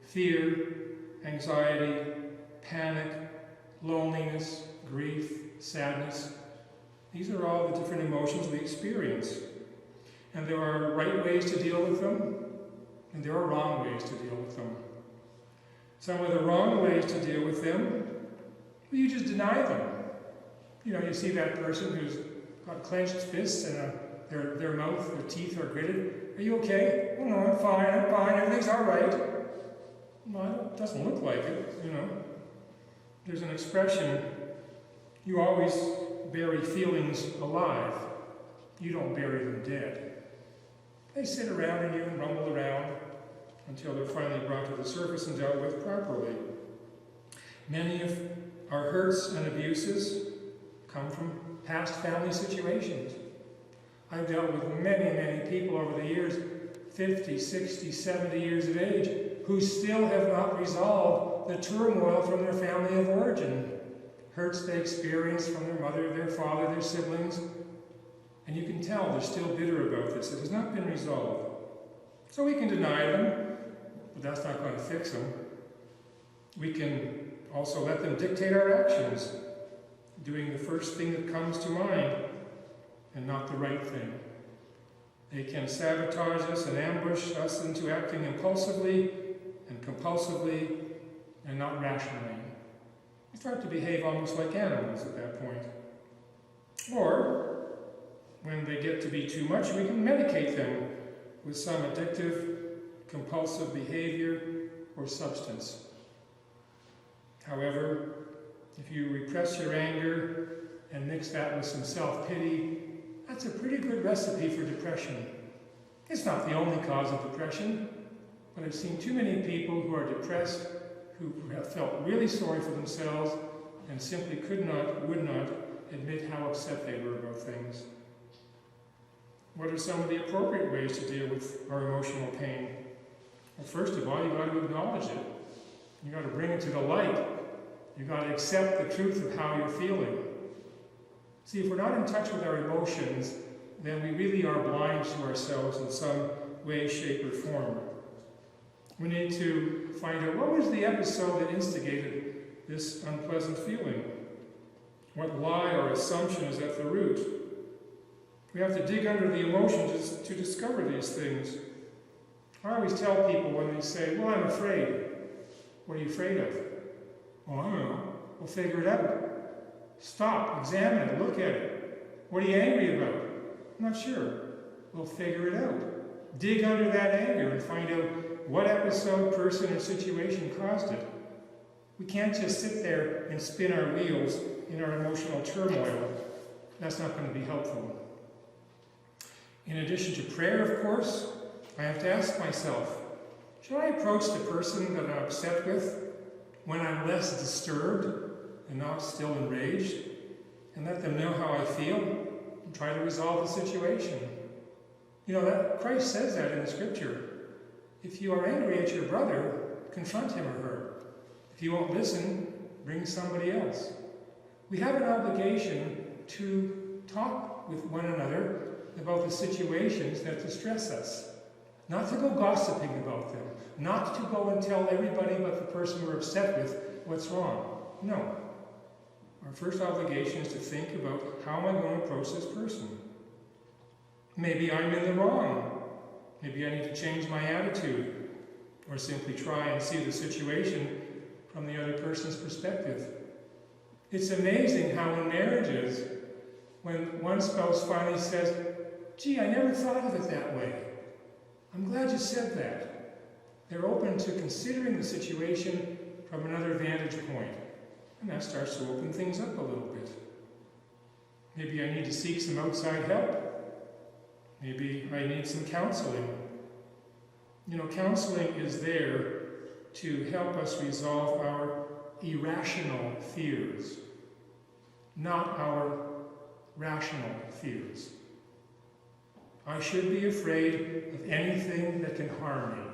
fear, anxiety, panic, loneliness, grief, sadness. These are all the different emotions we experience. And there are right ways to deal with them, and there are wrong ways to deal with them. Some of the wrong ways to deal with them, well, you just deny them. You see that person who's got clenched fists and their mouth, their teeth are gritted. Are you okay? Oh no, I'm fine, everything's all right. Well, it doesn't look like it, There's an expression, you always bury feelings alive. You don't bury them dead. They sit around in you and rumble around until they're finally brought to the surface and dealt with properly. Many of our hurts and abuses come from past family situations. I've dealt with many, many people over the years, 50, 60, 70 years of age, who still have not resolved the turmoil from their family of origin. Hurts they experienced from their mother, their father, their siblings. And you can tell they're still bitter about this. It has not been resolved. So we can deny them, but that's not going to fix them. We can also let them dictate our actions, doing the first thing that comes to mind and not the right thing. They can sabotage us and ambush us into acting impulsively and compulsively and not rationally. We start to behave almost like animals at that point. Or, when they get to be too much, we can medicate them with some addictive, compulsive behavior or substance. However, if you repress your anger and mix that with some self-pity, that's a pretty good recipe for depression. It's not the only cause of depression, but I've seen too many people who are depressed, who have felt really sorry for themselves and simply would not admit how upset they were about things. What are some of the appropriate ways to deal with our emotional pain? Well, first of all, you've got to acknowledge it. You've got to bring it to the light. You've got to accept the truth of how you're feeling. See, if we're not in touch with our emotions, then we really are blind to ourselves in some way, shape, or form. We need to find out what was the episode that instigated this unpleasant feeling. What lie or assumption is at the root? We have to dig under the emotions to discover these things. I always tell people when they say, well, I'm afraid. What are you afraid of? Oh, I don't know. Well, figure it out. Stop, examine it, look at it. What are you angry about? I'm not sure. Well, figure it out. Dig under that anger and find out what episode, person, or situation caused it. We can't just sit there and spin our wheels in our emotional turmoil. That's not going to be helpful. In addition to prayer, of course, I have to ask myself, should I approach the person that I'm upset with when I'm less disturbed and not still enraged, and let them know how I feel and try to resolve the situation? You know, that Christ says that in the scripture. If you are angry at your brother, confront him or her. If you won't listen, bring somebody else. We have an obligation to talk with one another about the situations that distress us. Not to go gossiping about them. Not to go and tell everybody but the person we're upset with what's wrong. No. Our first obligation is to think about, how am I going to approach this person? Maybe I'm in the wrong. Maybe I need to change my attitude, or simply try and see the situation from the other person's perspective. It's amazing how in marriages, when one spouse finally says, gee, I never thought of it that way. I'm glad you said that. They're open to considering the situation from another vantage point. And that starts to open things up a little bit. Maybe I need to seek some outside help. Maybe I need some counseling. You know, counseling is there to help us resolve our irrational fears, not our rational fears. I should be afraid of anything that can harm me.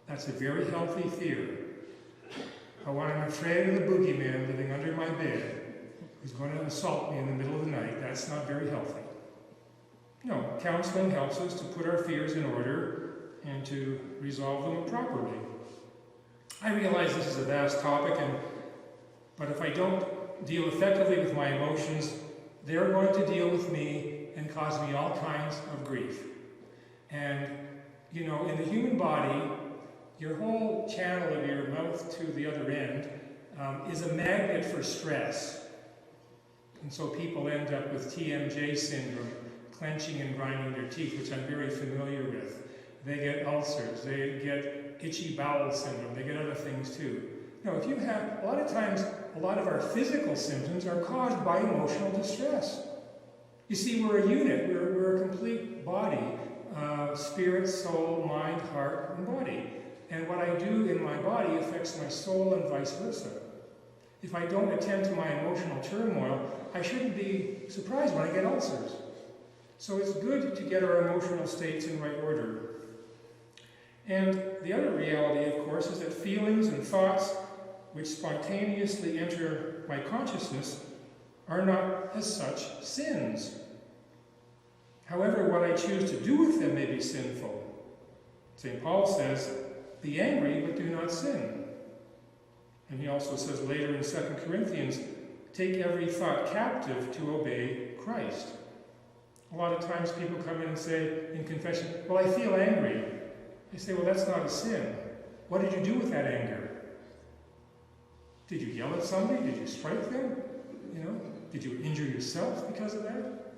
That's a very healthy fear. But when I'm afraid of the boogeyman living under my bed, who's going to assault me in the middle of the night, that's not very healthy. No, counseling helps us to put our fears in order and to resolve them properly. I realize this is a vast topic, but if I don't deal effectively with my emotions, they're going to deal with me and cause me all kinds of grief. And, you know, in the human body, your whole channel of your mouth to the other end is a magnet for stress. And so people end up with TMJ syndrome, clenching and grinding their teeth, which I'm very familiar with. They get ulcers, they get itchy bowel syndrome, they get other things too. Now, if you have, a lot of times, a lot of our physical symptoms are caused by emotional distress. You see, we're a unit, we're a complete body, spirit, soul, mind, heart, and body. And what I do in my body affects my soul and vice versa. If I don't attend to my emotional turmoil, I shouldn't be surprised when I get ulcers. So it's good to get our emotional states in right order. And the other reality, of course, is that feelings and thoughts which spontaneously enter my consciousness are not, as such, sins. However, what I choose to do with them may be sinful. St. Paul says, be angry, but do not sin. And he also says later in 2 Corinthians, take every thought captive to obey Christ. A lot of times people come in and say in confession, well, I feel angry. I say, well, that's not a sin. What did you do with that anger? Did you yell at somebody? Did you strike them? You know, did you injure yourself because of that?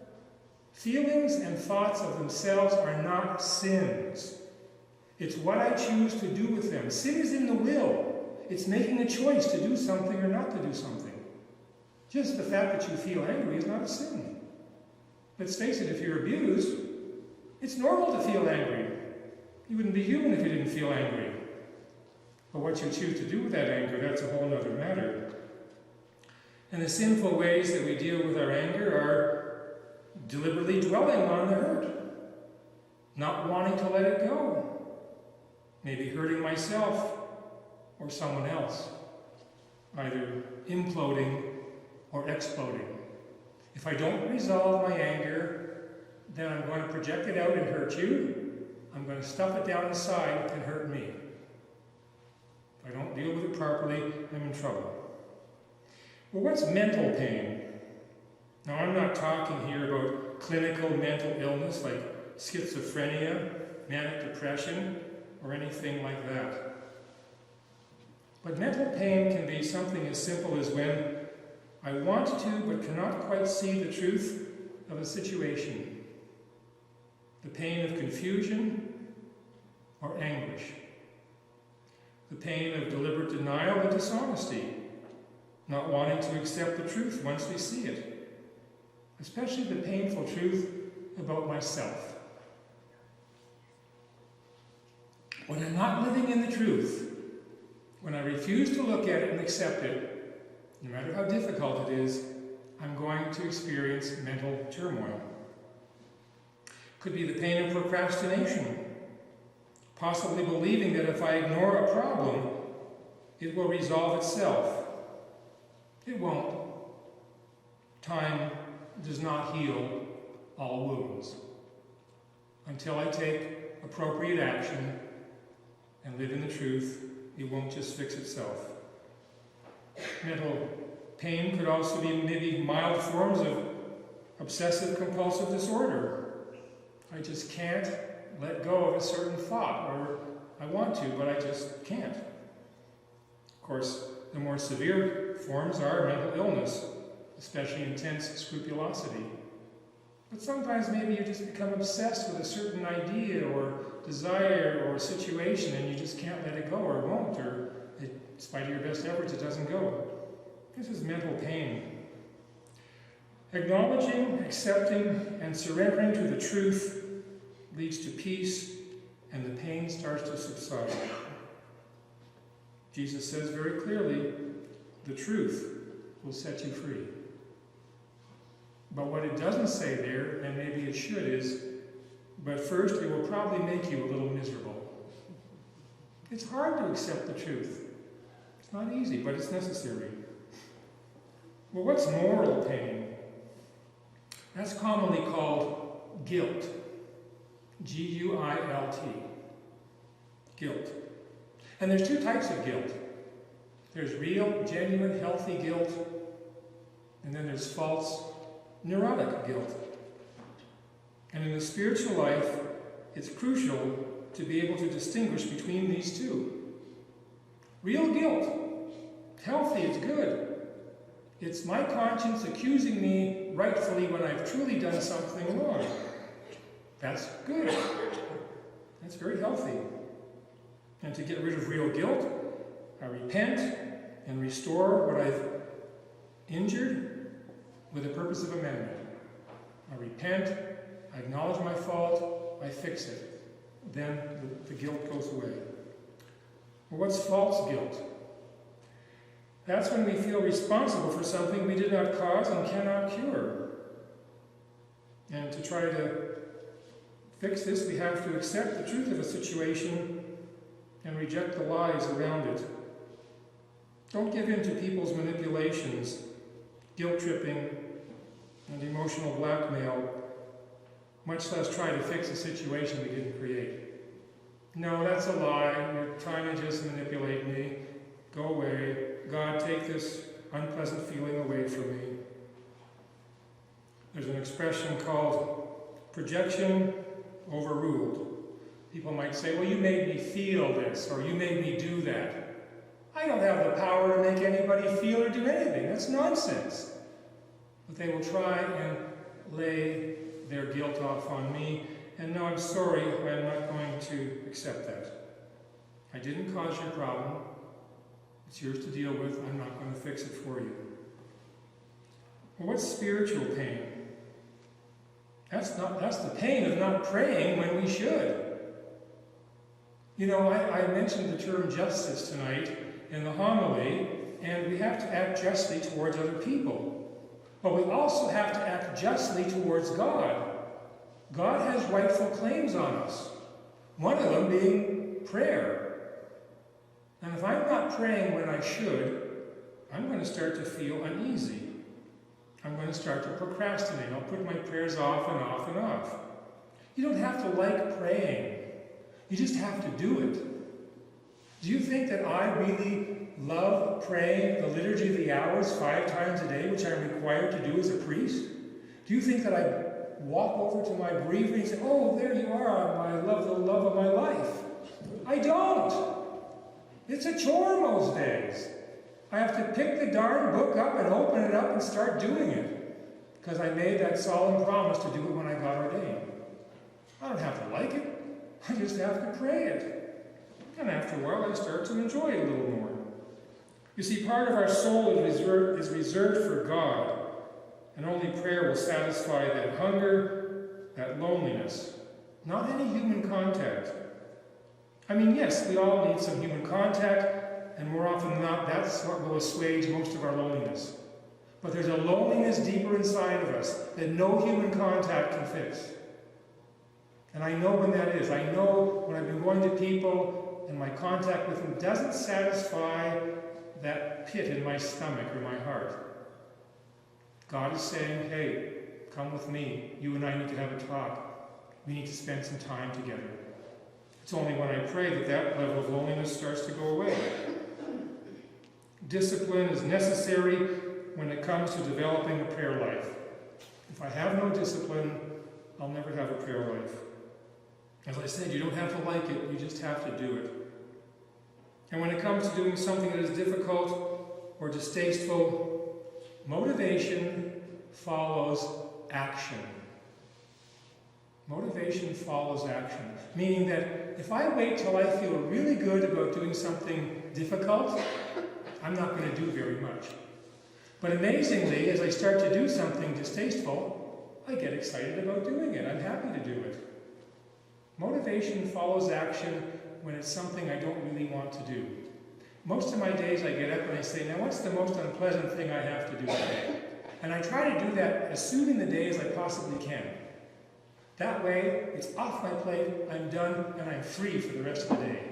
Feelings and thoughts of themselves are not sins. It's what I choose to do with them. Sin is in the will. It's making a choice to do something or not to do something. Just the fact that you feel angry is not a sin. Let's face it, if you're abused, it's normal to feel angry. You wouldn't be human if you didn't feel angry. But what you choose to do with that anger, that's a whole other matter. And the sinful ways that we deal with our anger are deliberately dwelling on the hurt, not wanting to let it go, maybe hurting myself or someone else, either imploding or exploding. If I don't resolve my anger, then I'm going to project it out and hurt you. I'm going to stuff it down inside and hurt me. If I don't deal with it properly, I'm in trouble. Well, what's mental pain? Now, I'm not talking here about clinical mental illness like schizophrenia, manic depression, or anything like that. But mental pain can be something as simple as when I want to but cannot quite see the truth of a situation. The pain of confusion or anguish. The pain of deliberate denial and dishonesty, not wanting to accept the truth once we see it. Especially the painful truth about myself. When I'm not living in the truth, when I refuse to look at it and accept it, no matter how difficult it is, I'm going to experience mental turmoil. Could be the pain of procrastination, possibly believing that if I ignore a problem, it will resolve itself. It won't. Time does not heal all wounds. Until I take appropriate action and live in the truth, it won't just fix itself. Mental pain could also be maybe mild forms of obsessive-compulsive disorder. I just can't let go of a certain thought, or I want to, but I just can't. Of course, the more severe forms are mental illness, especially intense scrupulosity. But sometimes maybe you just become obsessed with a certain idea or desire or situation and you just can't let it go or won't, or in spite of your best efforts, it doesn't go. This is mental pain. Acknowledging, accepting, and surrendering to the truth leads to peace, and the pain starts to subside. Jesus says very clearly, the truth will set you free. But what it doesn't say there, and maybe it should, is, but first it will probably make you a little miserable. It's hard to accept the truth. It's not easy, but it's necessary. Well, what's moral pain? That's commonly called guilt. G-U-I-L-T. Guilt. And there's two types of guilt. There's real, genuine, healthy guilt, and then there's false, neurotic guilt. And in the spiritual life, it's crucial to be able to distinguish between these two. Real guilt, healthy, it's good. It's my conscience accusing me rightfully when I've truly done something wrong. That's good. That's very healthy. And to get rid of real guilt, I repent and restore what I've injured with the purpose of amendment. I repent, I acknowledge my fault, I fix it. Then the guilt goes away. Well, what's false guilt? That's when we feel responsible for something we did not cause and cannot cure. And to try to fix this, we have to accept the truth of a situation and reject the lies around it. Don't give in to people's manipulations, guilt-tripping, and emotional blackmail, much less try to fix a situation we didn't create. No, that's a lie. You're trying to just manipulate me. Go away. God, take this unpleasant feeling away from me. There's an expression called projection overruled. People might say, well, you made me feel this, or you made me do that. I don't have the power to make anybody feel or do anything. That's nonsense. But they will try and lay their guilt off on me, and no, I'm sorry, I'm not going to accept that. I didn't cause your problem. It's yours to deal with. I'm not going to fix it for you. Well, what's spiritual pain? That's the pain of not praying when we should. You know, I mentioned the term justice tonight in the homily, and we have to act justly towards other people. But we also have to act justly towards God. God has rightful claims on us. One of them being prayer. And if I'm not praying when I should, I'm going to start to feel uneasy. I'm going to start to procrastinate. I'll put my prayers off and off and off. You don't have to like praying. You just have to do it. Do you think that I really love praying the Liturgy of the Hours 5 times a day, which I'm required to do as a priest? Do you think that I walk over to my bereavement and say, oh, there you are, my love, the love of my life. I don't. It's a chore most days. I have to pick the darn book up and open it up and start doing it. Because I made that solemn promise to do it when I got ordained. I don't have to like it. I just have to pray it. And after a while, I start to enjoy it a little more. You see, part of our soul is reserved for God. And only prayer will satisfy that hunger, that loneliness. Not any human contact. I mean, yes, we all need some human contact, and more often than not, that's what will assuage most of our loneliness. But there's a loneliness deeper inside of us that no human contact can fix. And I know when that is. I know when I've been going to people and my contact with them doesn't satisfy that pit in my stomach or my heart. God is saying, hey, come with me. You and I need to have a talk. We need to spend some time together. It's only when I pray that that level of loneliness starts to go away. Discipline is necessary when it comes to developing a prayer life. If I have no discipline, I'll never have a prayer life. As I said, you don't have to like it, you just have to do it. And when it comes to doing something that is difficult or distasteful, motivation follows action. Motivation follows action. Meaning that if I wait till I feel really good about doing something difficult, I'm not going to do very much. But amazingly, as I start to do something distasteful, I get excited about doing it. I'm happy to do it. Motivation follows action when it's something I don't really want to do. Most of my days I get up and I say, now what's the most unpleasant thing I have to do today? And I try to do that as soon in the day as I possibly can. That way, it's off my plate, I'm done, and I'm free for the rest of the day.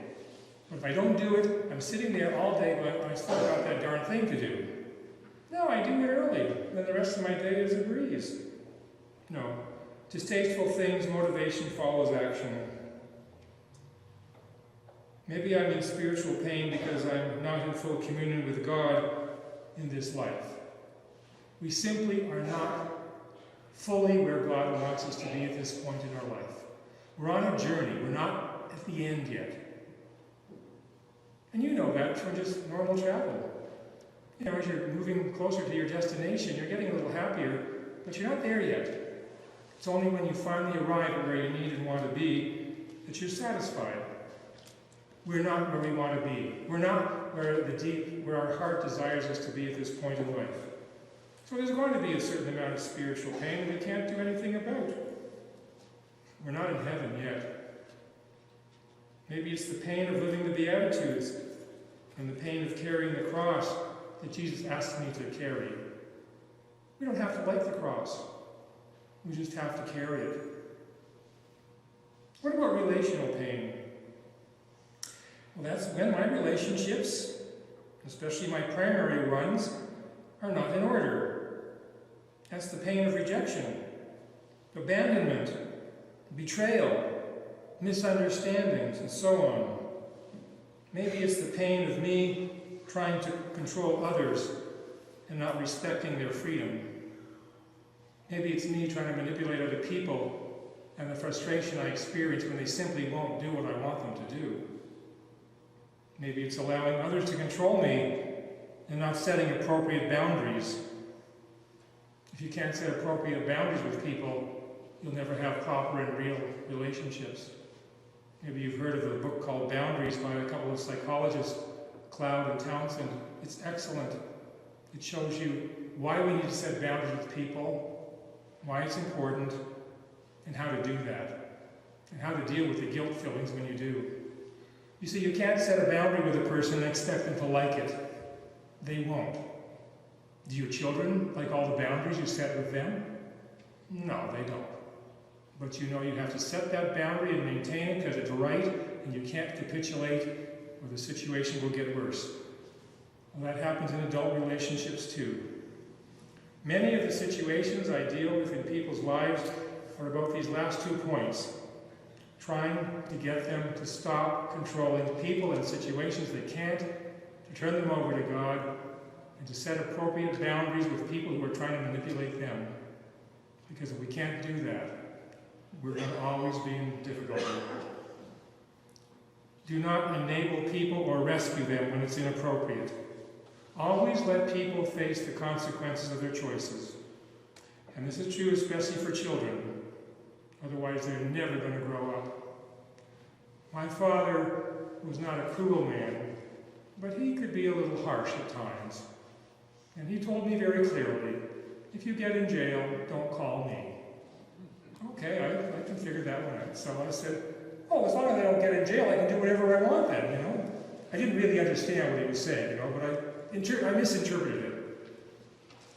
But if I don't do it, I'm sitting there all day going, I still got that darn thing to do. No, I do it early, then the rest of my day is a breeze. No. Distasteful things, motivation follows action. Maybe I'm in spiritual pain because I'm not in full communion with God in this life. We simply are not fully where God wants us to be at this point in our life. We're on a journey. We're not at the end yet. And you know that from just normal travel. You know, as you're moving closer to your destination, you're getting a little happier, but you're not there yet. It's only when you finally arrive at where you need and want to be that you're satisfied. We're not where we want to be. We're not where our heart desires us to be at this point in life. So there's going to be a certain amount of spiritual pain we can't do anything about. We're not in heaven yet. Maybe it's the pain of living the Beatitudes and the pain of carrying the cross that Jesus asked me to carry. We don't have to like the cross. We just have to carry it. What about relational pain? Well, that's when my relationships, especially my primary ones, are not in order. That's the pain of rejection, abandonment, betrayal, misunderstandings, and so on. Maybe it's the pain of me trying to control others and not respecting their freedom. Maybe it's me trying to manipulate other people and the frustration I experience when they simply won't do what I want them to do. Maybe it's allowing others to control me and not setting appropriate boundaries. If you can't set appropriate boundaries with people, you'll never have proper and real relationships. Maybe you've heard of a book called Boundaries by a couple of psychologists, Cloud and Townsend. It's excellent. It shows you why we need to set boundaries with people, why it's important, and how to do that, and how to deal with the guilt feelings when you do. You see, you can't set a boundary with a person and expect them to like it. They won't. Do your children like all the boundaries you set with them? No, they don't. But you know you have to set that boundary and maintain it because it's right, and you can't capitulate or the situation will get worse. Well, that happens in adult relationships too. Many of the situations I deal with in people's lives are about these last 2 points. Trying to get them to stop controlling people and situations they can't, to turn them over to God, and to set appropriate boundaries with people who are trying to manipulate them. Because if we can't do that, we're going to always be in difficulty. Do not enable people or rescue them when it's inappropriate. Always let people face the consequences of their choices. And this is true especially for children. Otherwise, they're never going to grow up. My father was not a cruel man, but he could be a little harsh at times. And he told me very clearly, if you get in jail, don't call me. Okay, I can figure that one out. So I said, oh, as long as I don't get in jail, I can do whatever I want then, you know. I didn't really understand what he was saying, you know, but I misinterpreted it.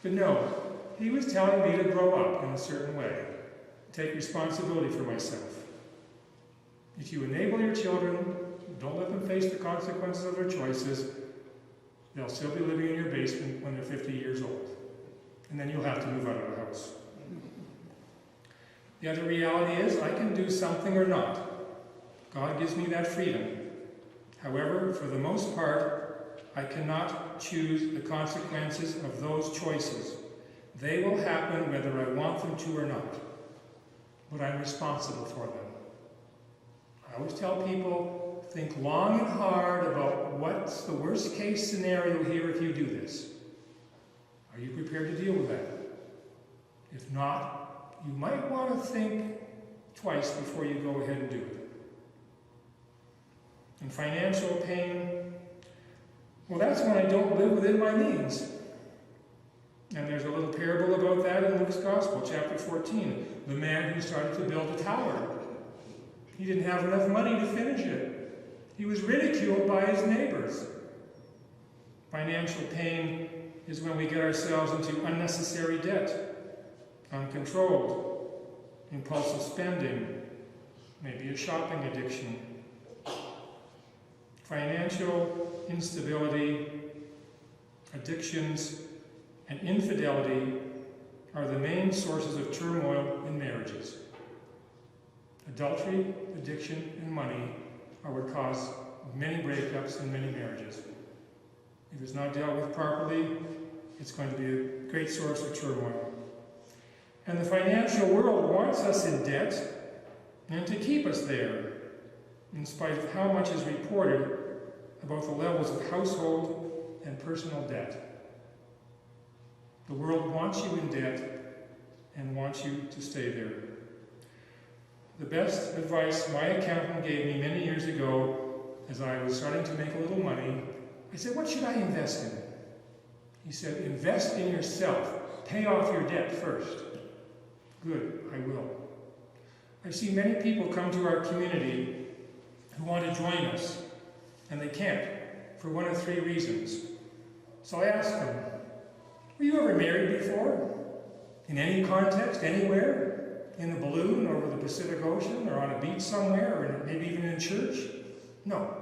But no, he was telling me to grow up in a certain way, take responsibility for myself. If you enable your children, don't let them face the consequences of their choices, they'll still be living in your basement when they're 50 years old. And then you'll have to move out of the house. The other reality is, I can do something or not. God gives me that freedom. However, for the most part, I cannot choose the consequences of those choices. They will happen whether I want them to or not. But I'm responsible for them. I always tell people, think long and hard about what's the worst case scenario here if you do this. Are you prepared to deal with that? If not, you might want to think twice before you go ahead and do it. And financial pain, well, that's when I don't live within my means. And there's a little parable about that in Luke's Gospel, chapter 14. The man who started to build a tower. He didn't have enough money to finish it. He was ridiculed by his neighbors. Financial pain is when we get ourselves into unnecessary debt, uncontrolled, impulsive spending, maybe a shopping addiction. Financial instability, addictions, and infidelity are the main sources of turmoil in marriages. Adultery, addiction, and money are what cause many breakups and many marriages. If it's not dealt with properly, it's going to be a great source of turmoil. And the financial world wants us in debt and to keep us there, in spite of how much is reported about the levels of household and personal debt. The world wants you in debt and wants you to stay there. The best advice my accountant gave me many years ago, as I was starting to make a little money, I said, what should I invest in? He said, invest in yourself. Pay off your debt first. Good, I will. I see many people come to our community who want to join us, and they can't, for one of three reasons. So I asked them, were you ever married before? In any context, anywhere? In a balloon over the Pacific Ocean, or on a beach somewhere, or maybe even in church? No.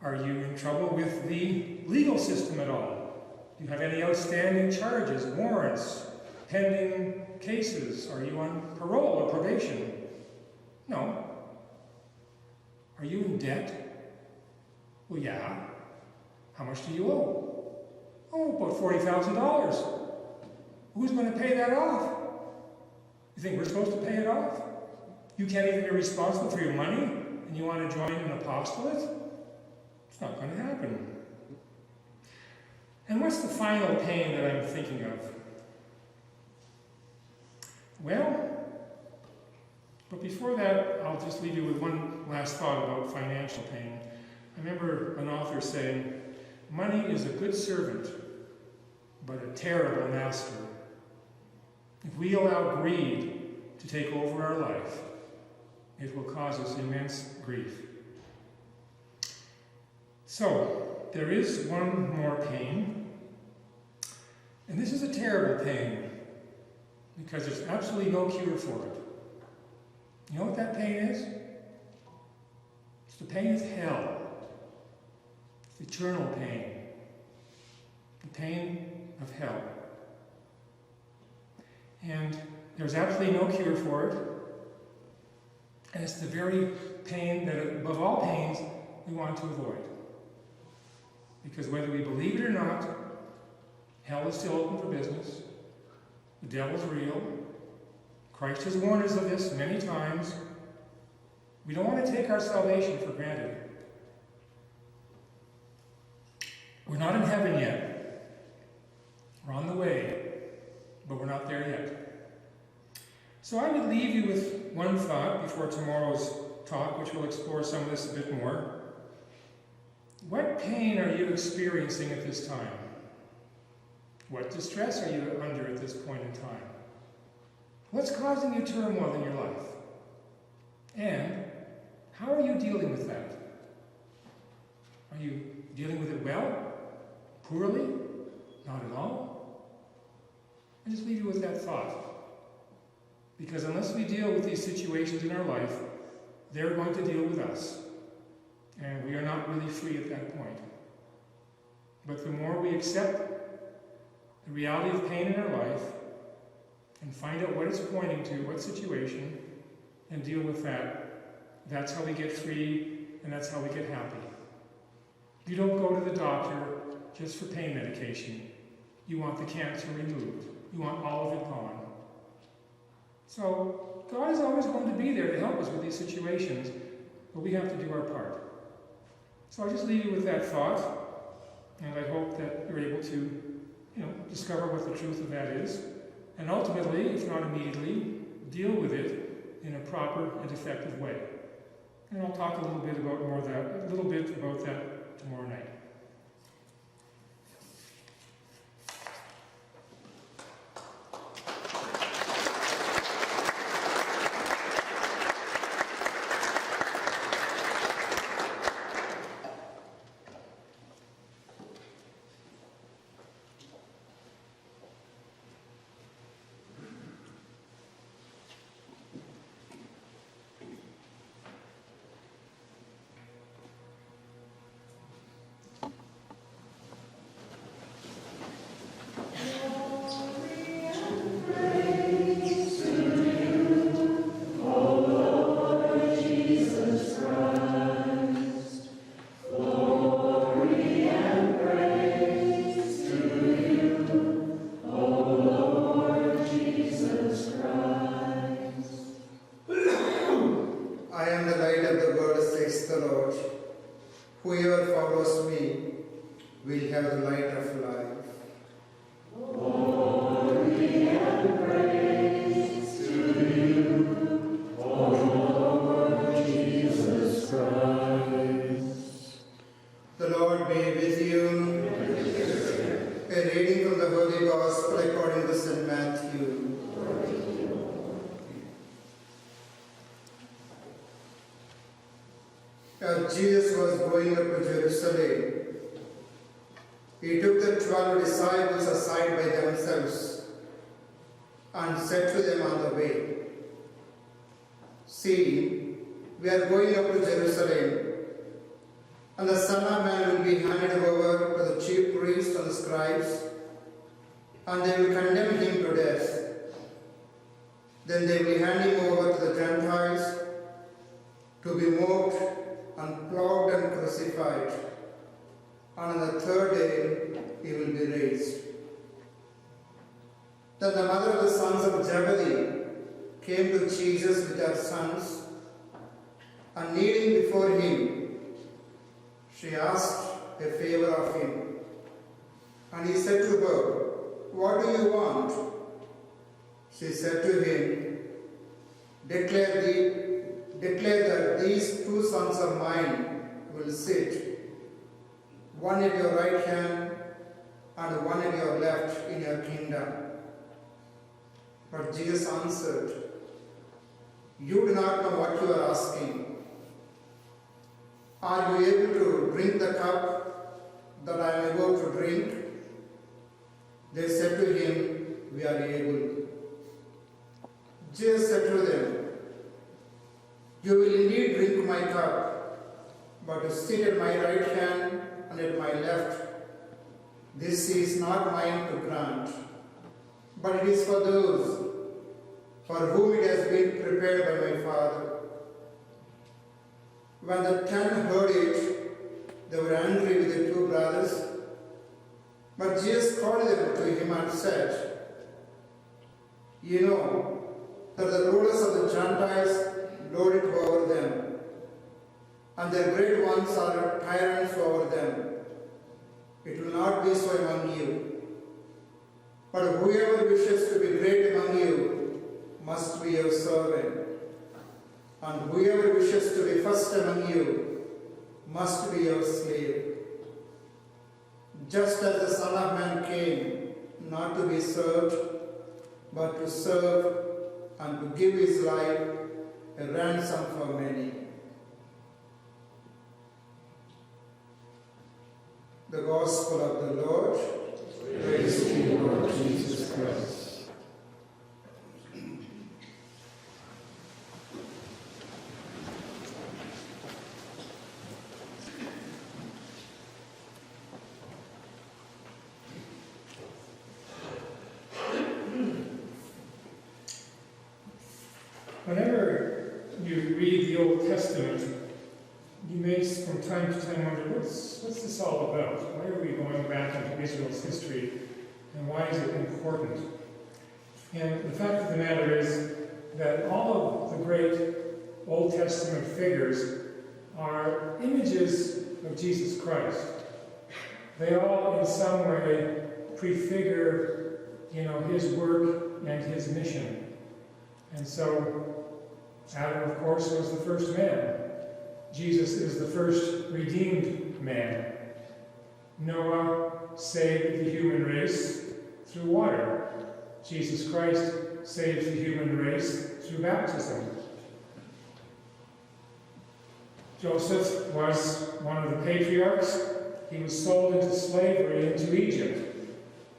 Are you in trouble with the legal system at all? Do you have any outstanding charges, warrants, pending cases? Are you on parole or probation? No. Are you in debt? Well, yeah. How much do you owe? Oh, about $40,000. Who's going to pay that off? You think we're supposed to pay it off? You can't even be responsible for your money, and you want to join an apostolate? It's not going to happen. And what's the final pain that I'm thinking of? Well, but before that, I'll just leave you with one last thought about financial pain. I remember an author saying, money is a good servant, but a terrible master. If we allow greed to take over our life, it will cause us immense grief. So, there is one more pain, and this is a terrible pain, because there's absolutely no cure for it. You know what that pain is? It's the pain of hell. It's eternal pain. The pain of hell. And there's absolutely no cure for it. And it's the very pain that, above all pains, we want to avoid. Because whether we believe it or not, hell is still open for business. The devil's real. Christ has warned us of this many times. We don't want to take our salvation for granted. We're not in heaven yet. We're on the way, but we're not there yet. So I would leave you with one thought before tomorrow's talk, which will explore some of this a bit more. What pain are you experiencing at this time? What distress are you under at this point in time? What's causing you turmoil in your life? And how are you dealing with that? Are you dealing with it well? Poorly? Not at all? I just leave you with that thought. Because unless we deal with these situations in our life, they're going to deal with us. And we are not really free at that point. But the more we accept the reality of pain in our life and find out what it's pointing to, what situation, and deal with that, that's how we get free and that's how we get happy. You don't go to the doctor just for pain medication. You want the cancer removed. You want all of it gone. So God is always going to be there to help us with these situations, but we have to do our part. So I just leave you with that thought, and I hope that you're able to, discover what the truth of that is, and ultimately, if not immediately, deal with it in a proper and effective way. And I'll talk a little bit about that tomorrow night. As Jesus was going up to Jerusalem, he took the 12 disciples aside by themselves and said to them on the way, "See, we are going up to Jerusalem, and the Son of Man will be handed over to the chief priests and the scribes, and they will condemn him to death. Then they will hand him over to the Gentiles to be mocked and flogged and crucified, and on the third day he will be raised." Then the mother of the sons of Zebedee came to Jesus with her sons, and kneeling before him, she asked a favor of him. And he said to her, "What do you want?" She said to him, Declare that these two sons of mine will sit, one at your right hand and one at your left in your kingdom." But Jesus answered, "You do not know what you are asking. Are you able to drink the cup that I am about to drink?" They said to him, "We are able." Jesus said to them, "You will indeed drink my cup, but to sit at my right hand and at my left, this is not mine to grant, but it is for those for whom it has been prepared by my Father." When the 10 heard it, they were angry with the two brothers. But Jesus called them to him and said, "You know that the rulers of the Gentiles lord it over them, and their great ones are tyrants over them. It will not be so among you. But whoever wishes to be great among you must be your servant, and whoever wishes to be first among you must be your slave. Just as the Son of Man came not to be served, but to serve and to give his life a ransom for many. The Gospel of the Lord. Praise to you, Lord Jesus Christ. Whenever you read the Old Testament, you may from time to time wonder, what's this all about? Why are we going back into Israel's history, and why is it important? And the fact of the matter is that all of the great Old Testament figures are images of Jesus Christ. They all, in some way, prefigure, his work and his mission. And so, Adam, of course, was the first man. Jesus is the first redeemed man. Noah saved the human race through water. Jesus Christ saves the human race through baptism. Joseph was one of the patriarchs. He was sold into slavery into Egypt.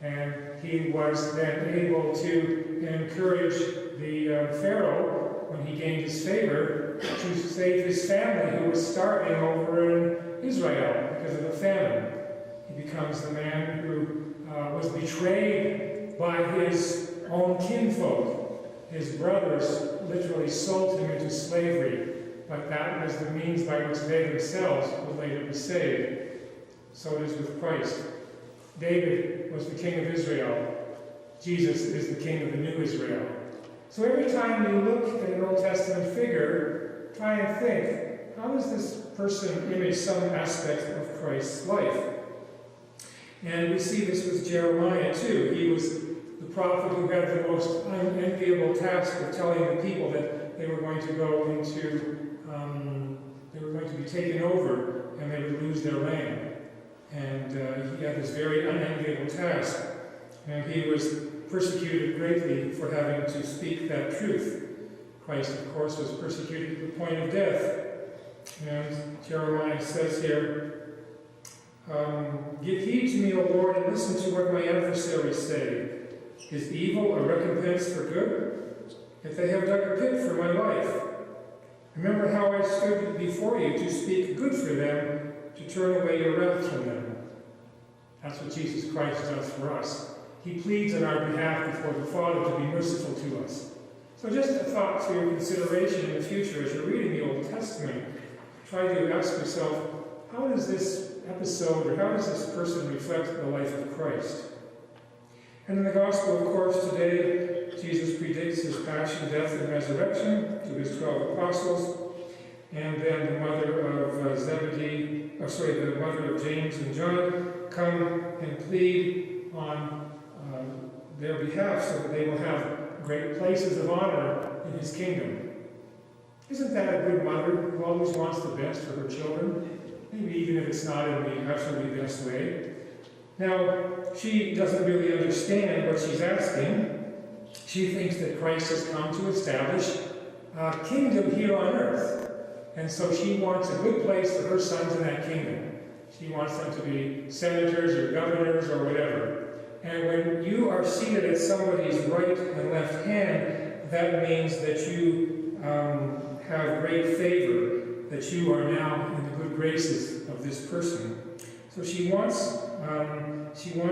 And he was then able to encourage the Pharaoh, when he gained his favor, to save his family who was starving over in Israel because of a famine. He becomes the man who was betrayed by his own kinfolk. His brothers literally sold him into slavery, but that was the means by which they themselves would later be saved. So it is with Christ. David was the king of Israel. Jesus is the king of the new Israel. So every time you look at an Old Testament figure, try and think, how does this person image some aspect of Christ's life? And we see this with Jeremiah too. He was the prophet who had the most unenviable task of telling the people that they were going to go into, they were going to be taken over and they would lose their land. And he had this very unenviable task. And he was persecuted greatly for having to speak that truth. Christ, of course, was persecuted to the point of death. And Jeremiah says here, give heed to me, O Lord, and listen to what my adversaries say. Is evil a recompense for good? If they have dug a pit for my life, remember how I stood before you to speak good for them, to turn away your wrath from them. That's what Jesus Christ does for us. He pleads on our behalf before the Father to be merciful to us. So just a thought for your consideration in the future as you're reading the Old Testament. Try to ask yourself, how does this episode, or how does this person reflect the life of Christ? And in the Gospel, of course, today, Jesus predicts his passion, death, and resurrection to his 12 apostles. And then the mother of the mother of James and John come and plead on their behalf so that they will have great places of honor in his kingdom. Isn't that a good mother who always wants the best for her children? Maybe even if it's not in the absolutely best way. Now, she doesn't really understand what she's asking. She thinks that Christ has come to establish a kingdom here on earth. And so she wants a good place for her sons in that kingdom. She wants them to be senators or governors or whatever. And when you are seated at somebody's right and left hand, that means that you have great favor, that you are now in the good graces of this person. So she wants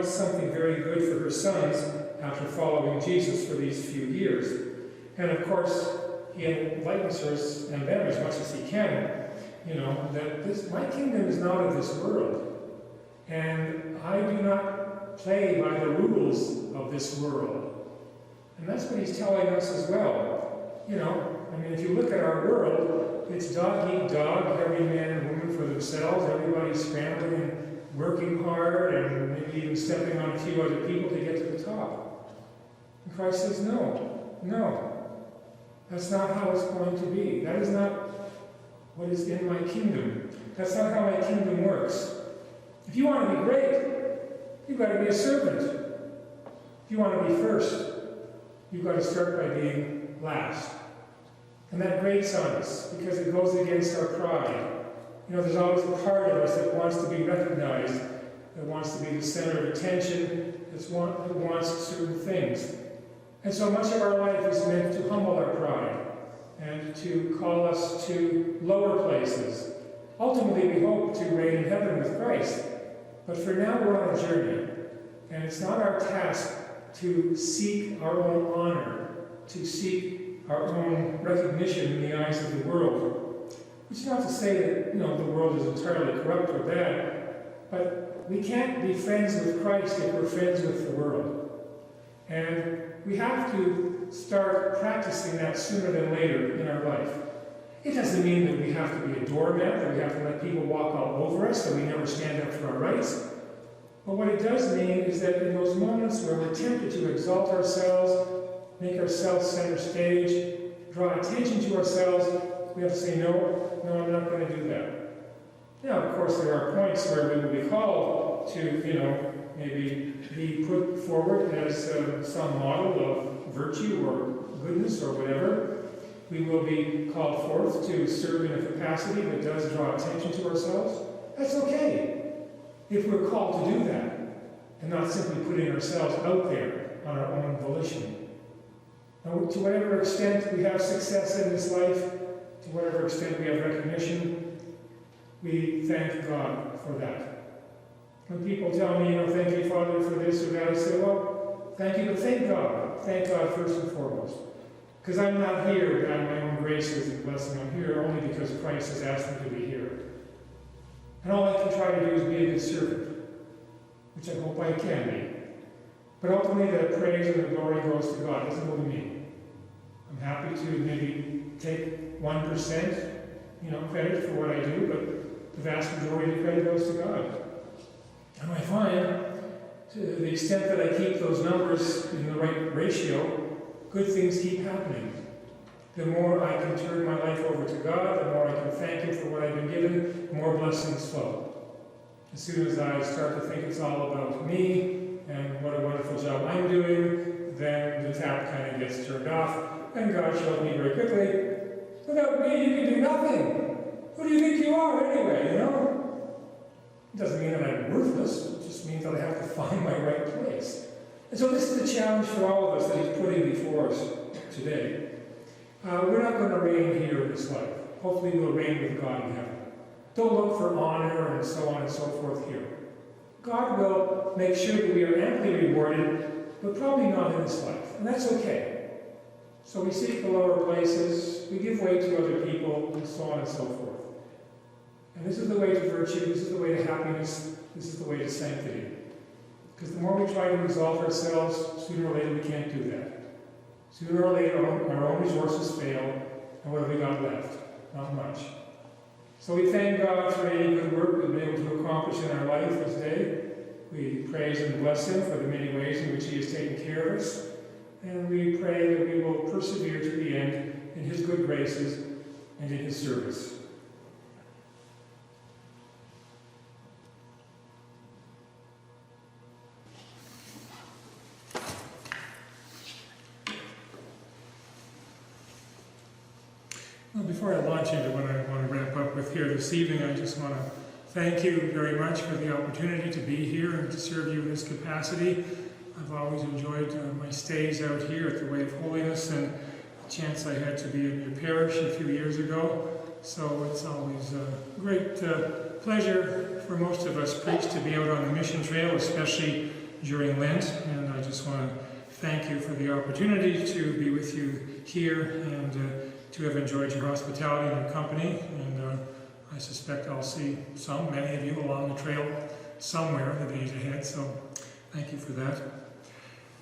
something very good for her sons after following Jesus for these few years. And of course, he enlightens her and them as much as he can, that my kingdom is not of this world. And I do not play by the rules of this world. And that's what he's telling us as well. you know, I mean, if you look at our world, it's dog eat dog, every man and woman for themselves, everybody's scrambling and working hard and maybe even stepping on a few other people to get to the top. And Christ says, no, that's not how it's going to be. That is not what is in my kingdom. That's not how my kingdom works. If you want to be great, you've got to be a servant. If you want to be first, you've got to start by being last. And that grates on us because it goes against our pride. You know, there's always a part of us that wants to be recognized, that wants to be the center of attention, that wants certain things. And so much of our life is meant to humble our pride and to call us to lower places. Ultimately, we hope to reign in heaven with Christ. But for now, we're on a journey. And it's not our task to seek our own honor, to seek our own recognition in the eyes of the world. Which is not to say that, you know, the world is entirely corrupt or bad, but we can't be friends with Christ if we're friends with the world. And we have to start practicing that sooner than later in our life. It doesn't mean that we have to be a doormat, that we have to let people walk all over us, that we never stand up for our rights. But what it does mean is that in those moments where we're tempted to exalt ourselves, make ourselves center stage, draw attention to ourselves, we have to say, no, I'm not going to do that. Now, of course, there are points where we will be called to, you know, maybe be put forward as some model of virtue or goodness or whatever. We will be called forth to serve in a capacity that does draw attention to ourselves. That's okay, if we're called to do that, and not simply putting ourselves out there on our own volition. Now, to whatever extent we have success in this life, to whatever extent we have recognition, we thank God for that. When people tell me, you know, thank you, Father, for this or that, I say, well, thank you, but thank God. Thank God first and foremost. Because I'm not here by my own graces and blessing. I'm here only because Christ has asked me to be here. And all I can try to do is be a good servant, which I hope I can be. But ultimately, the praise and the glory goes to God. It doesn't go to me. I'm happy to maybe take 1%, you know, credit for what I do, but the vast majority of the credit goes to God. And I find, to the extent that I keep those numbers in the right ratio, good things keep happening. The more I can turn my life over to God, the more I can thank Him for what I've been given, the more blessings flow. As soon as I start to think it's all about me and what a wonderful job I'm doing, then the tap kind of gets turned off, and God shows me very quickly, without me you can do nothing. Who do you think you are anyway, you know? It doesn't mean that I'm worthless, it just means that I have to find my right place. And so this is the challenge for all of us that He's putting before us today. We're not going to reign here in this life. Hopefully we'll reign with God in heaven. Don't look for honor and so on and so forth here. God will make sure that we are amply rewarded, but probably not in this life. And that's okay. So we seek the lower places, we give way to other people, and so on and so forth. And this is the way to virtue, this is the way to happiness, this is the way to sanctity. Because the more we try to exalt ourselves, sooner or later we can't do that. Sooner or later our own resources fail, and what have we got left? Not much. So we thank God for any good work we've been able to accomplish in our life this day. We praise and bless Him for the many ways in which He has taken care of us. And we pray that we will persevere to the end in His good graces and in His service. Well, before I launch into what I want to wrap up with here this evening, I just want to thank you very much for the opportunity to be here and to serve you in this capacity. I've always enjoyed my stays out here at the Way of Holiness and the chance I had to be in your parish a few years ago. So it's always a great pleasure for most of us priests to be out on the mission trail, especially during Lent. And I just want to thank you for the opportunity to be with you here and to have enjoyed your hospitality and your company, and I suspect I'll see many of you along the trail somewhere in the days ahead, so thank you for that.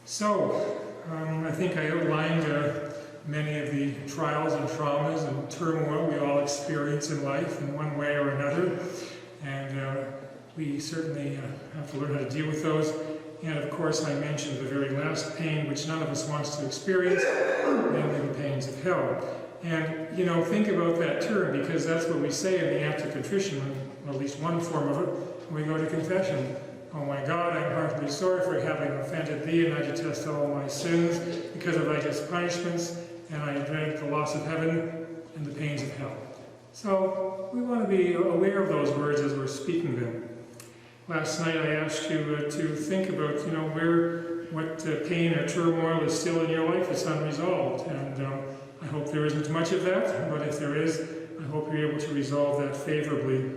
So, I think I outlined many of the trials and traumas and turmoil we all experience in life in one way or another. And we certainly have to learn how to deal with those. And of course, I mentioned the very last pain, which none of us wants to experience, namely the pains of hell. And, you know, think about that term, because that's what we say in the act of contrition, or at least one form of it, when we go to confession. Oh my God, I'm heartily sorry for having offended thee, and I detest all my sins because of thy just punishments, and I dread the loss of heaven and the pains of hell. So we want to be aware of those words as we're speaking them. Last night I asked you to think about, you know, what pain or turmoil is still in your life that's unresolved. And I hope there isn't much of that, but if there is, I hope you're able to resolve that favorably.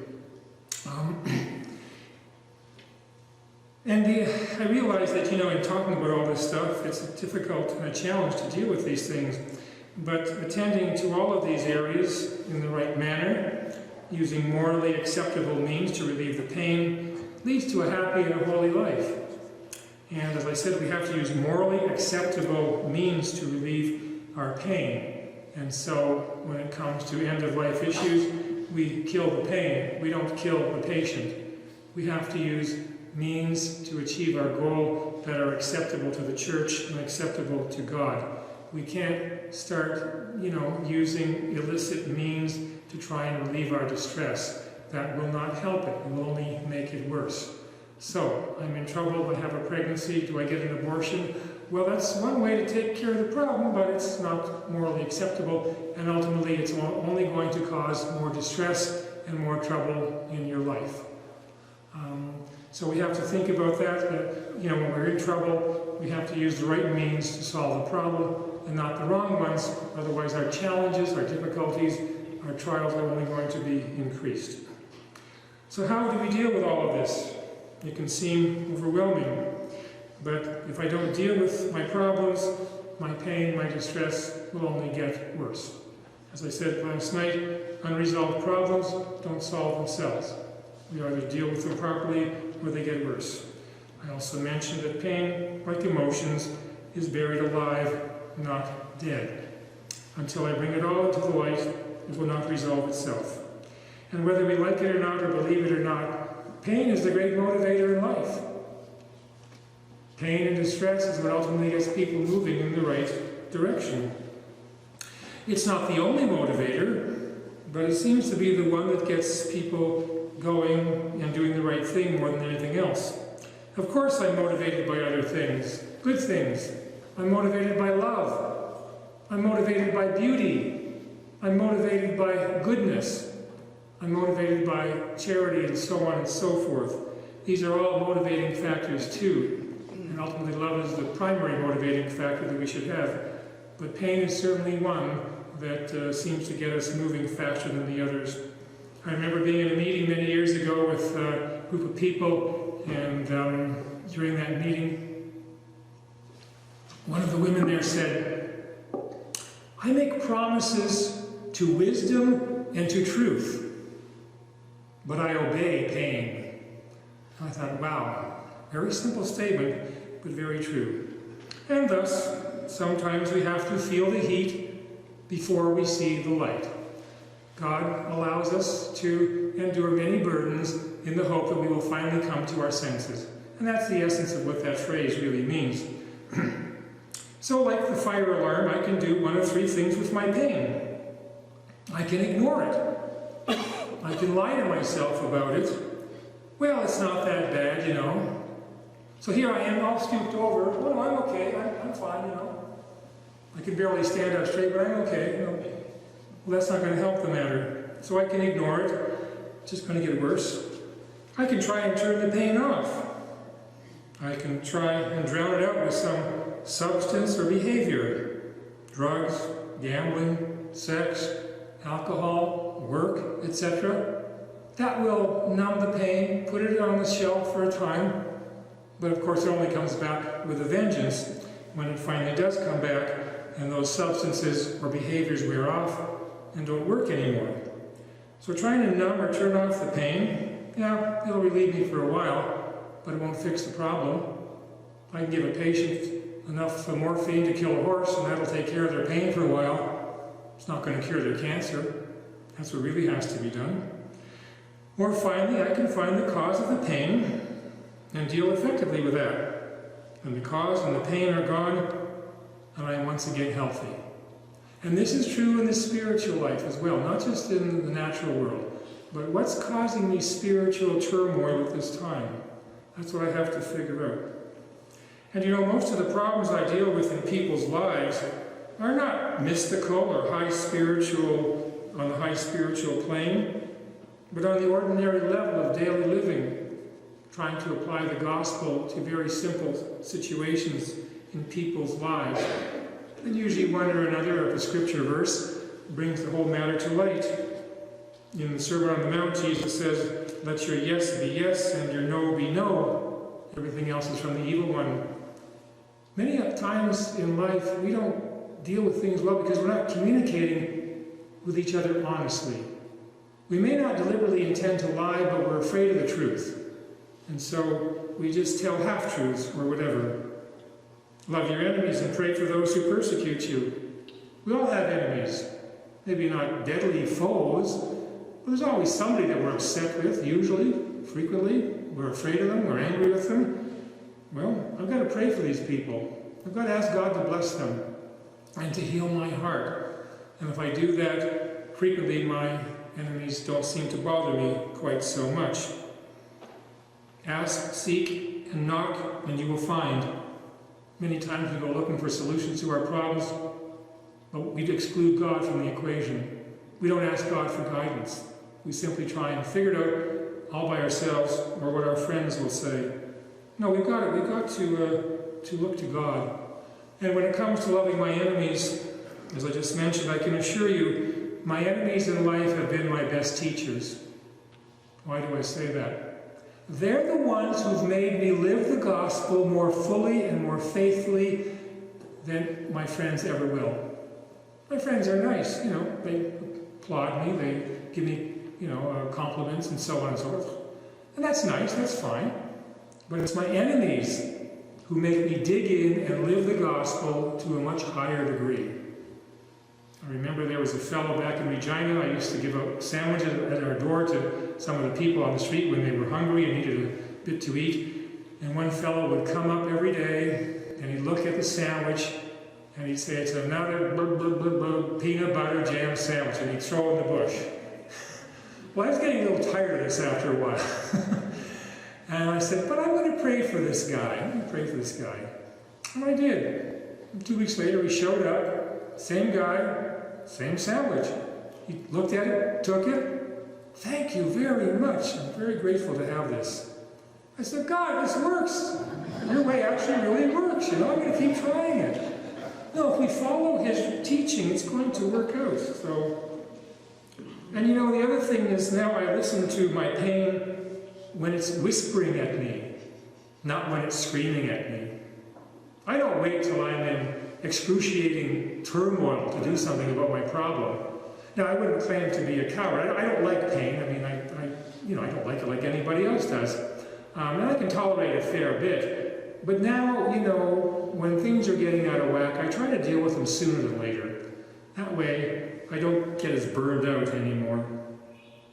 I realize that, you know, in talking about all this stuff, it's a difficult and a challenge to deal with these things. But attending to all of these areas in the right manner, using morally acceptable means to relieve the pain, leads to a happy and a holy life. And as I said, we have to use morally acceptable means to relieve our pain. And so when it comes to end-of-life issues, we kill the pain. We don't kill the patient. We have to use means to achieve our goal that are acceptable to the church and acceptable to God. We can't start, you know, using illicit means to try and relieve our distress. That will not help it. It will only make it worse. So, I'm in trouble, I have a pregnancy, do I get an abortion? Well, that's one way to take care of the problem, but it's not morally acceptable, and ultimately it's only going to cause more distress and more trouble in your life. So we have to think about that, you know, when we're in trouble, we have to use the right means to solve the problem, and not the wrong ones, otherwise our challenges, our difficulties, our trials are only going to be increased. So how do we deal with all of this? It can seem overwhelming, but if I don't deal with my problems, my pain, my distress will only get worse. As I said last night, unresolved problems don't solve themselves. We either deal with them properly or they get worse. I also mentioned that pain, like emotions, is buried alive, not dead. Until I bring it all into the light, it will not resolve itself. And whether we like it or not, or believe it or not, pain is the great motivator in life. Pain and distress is what ultimately gets people moving in the right direction. It's not the only motivator, but it seems to be the one that gets people going and doing the right thing more than anything else. Of course I'm motivated by other things, good things. I'm motivated by love. I'm motivated by beauty. I'm motivated by goodness. I'm motivated by charity and so on and so forth. These are all motivating factors too. And ultimately love is the primary motivating factor that we should have. But pain is certainly one that seems to get us moving faster than the others. I remember being in a meeting many years ago with a group of people, and during that meeting, one of the women there said, "I make promises to wisdom and to truth, but I obey pain." And I thought, wow, very simple statement, but very true. And thus, sometimes we have to feel the heat before we see the light. God allows us to endure many burdens in the hope that we will finally come to our senses. And that's the essence of what that phrase really means. So like the fire alarm, I can do one of three things with my pain. I can ignore it. I can lie to myself about it. Well, it's not that bad, you know. So here I am, all stooped over. Oh, no, I'm okay. I'm fine, you know. I can barely stand up straight, but I'm okay. You know. Well, that's not going to help the matter. So I can ignore it. It's just going to get worse. I can try and turn the pain off. I can try and drown it out with some substance or behavior. Drugs, gambling, sex, alcohol, work, etc. That will numb the pain, put it on the shelf for a time. But of course it only comes back with a vengeance when it finally does come back and those substances or behaviors wear off and don't work anymore. So trying to numb or turn off the pain, it'll relieve me for a while, but it won't fix the problem. I can give a patient enough morphine to kill a horse, and that'll take care of their pain for a while. It's not going to cure their cancer. That's what really has to be done. Or finally, I can find the cause of the pain and deal effectively with that. And the cause and the pain are gone, and I am once again healthy. And this is true in the spiritual life as well, not just in the natural world. But what's causing me spiritual turmoil at this time? That's what I have to figure out. And you know, most of the problems I deal with in people's lives are not mystical or high spiritual, on the high spiritual plane, but on the ordinary level of daily living, trying to apply the gospel to very simple situations in people's lives. And usually one or another of the scripture verse brings the whole matter to light. In the Sermon on the Mount, Jesus says, "Let your yes be yes and your no be no. Everything else is from the evil one." Many times in life, we don't deal with things well because we're not communicating with each other honestly. We may not deliberately intend to lie, but we're afraid of the truth. And so we just tell half-truths or whatever. Love your enemies and pray for those who persecute you. We all have enemies. Maybe not deadly foes, but there's always somebody that we're upset with, usually, frequently. We're afraid of them, we're angry with them. Well, I've got to pray for these people. I've got to ask God to bless them and to heal my heart. And if I do that, frequently my enemies don't seem to bother me quite so much. Ask, seek, and knock, and you will find. Many times we go looking for solutions to our problems, but we exclude God from the equation. We don't ask God for guidance. We simply try and figure it out all by ourselves, or what our friends will say. No, we've got to look to God. And when it comes to loving my enemies, as I just mentioned, I can assure you, my enemies in life have been my best teachers. Why do I say that? They're the ones who've made me live the gospel more fully and more faithfully than my friends ever will. My friends are nice, you know, they applaud me, they give me, you know, compliments and so on and so forth. And that's nice, that's fine. But it's my enemies who make me dig in and live the gospel to a much higher degree. I remember there was a fellow back in Regina. I used to give out sandwiches at our door to some of the people on the street when they were hungry and needed a bit to eat. And one fellow would come up every day and he'd look at the sandwich and he'd say, "It's another peanut butter jam sandwich," and he'd throw it in the bush. Well, I was getting a little tired of this after a while. And I said, "But I'm going to pray for this guy. I'm going to pray for this guy." And I did. And 2 weeks later, he showed up. Same guy, same sandwich. He looked at it, took it. "Thank you very much. I'm very grateful to have this." I said, "God, this works. Your way actually really works. You know, I'm going to keep trying it." No, if we follow his teaching, it's going to work out. So, and you know, the other thing is now I listen to my pain when it's whispering at me, not when it's screaming at me. I don't wait till I'm in excruciating turmoil to do something about my problem. Now, I wouldn't claim to be a coward. I don't like pain. I mean, I don't like it like anybody else does. And I can tolerate a fair bit. But now, you know, when things are getting out of whack, I try to deal with them sooner than later. That way, I don't get as burned out anymore.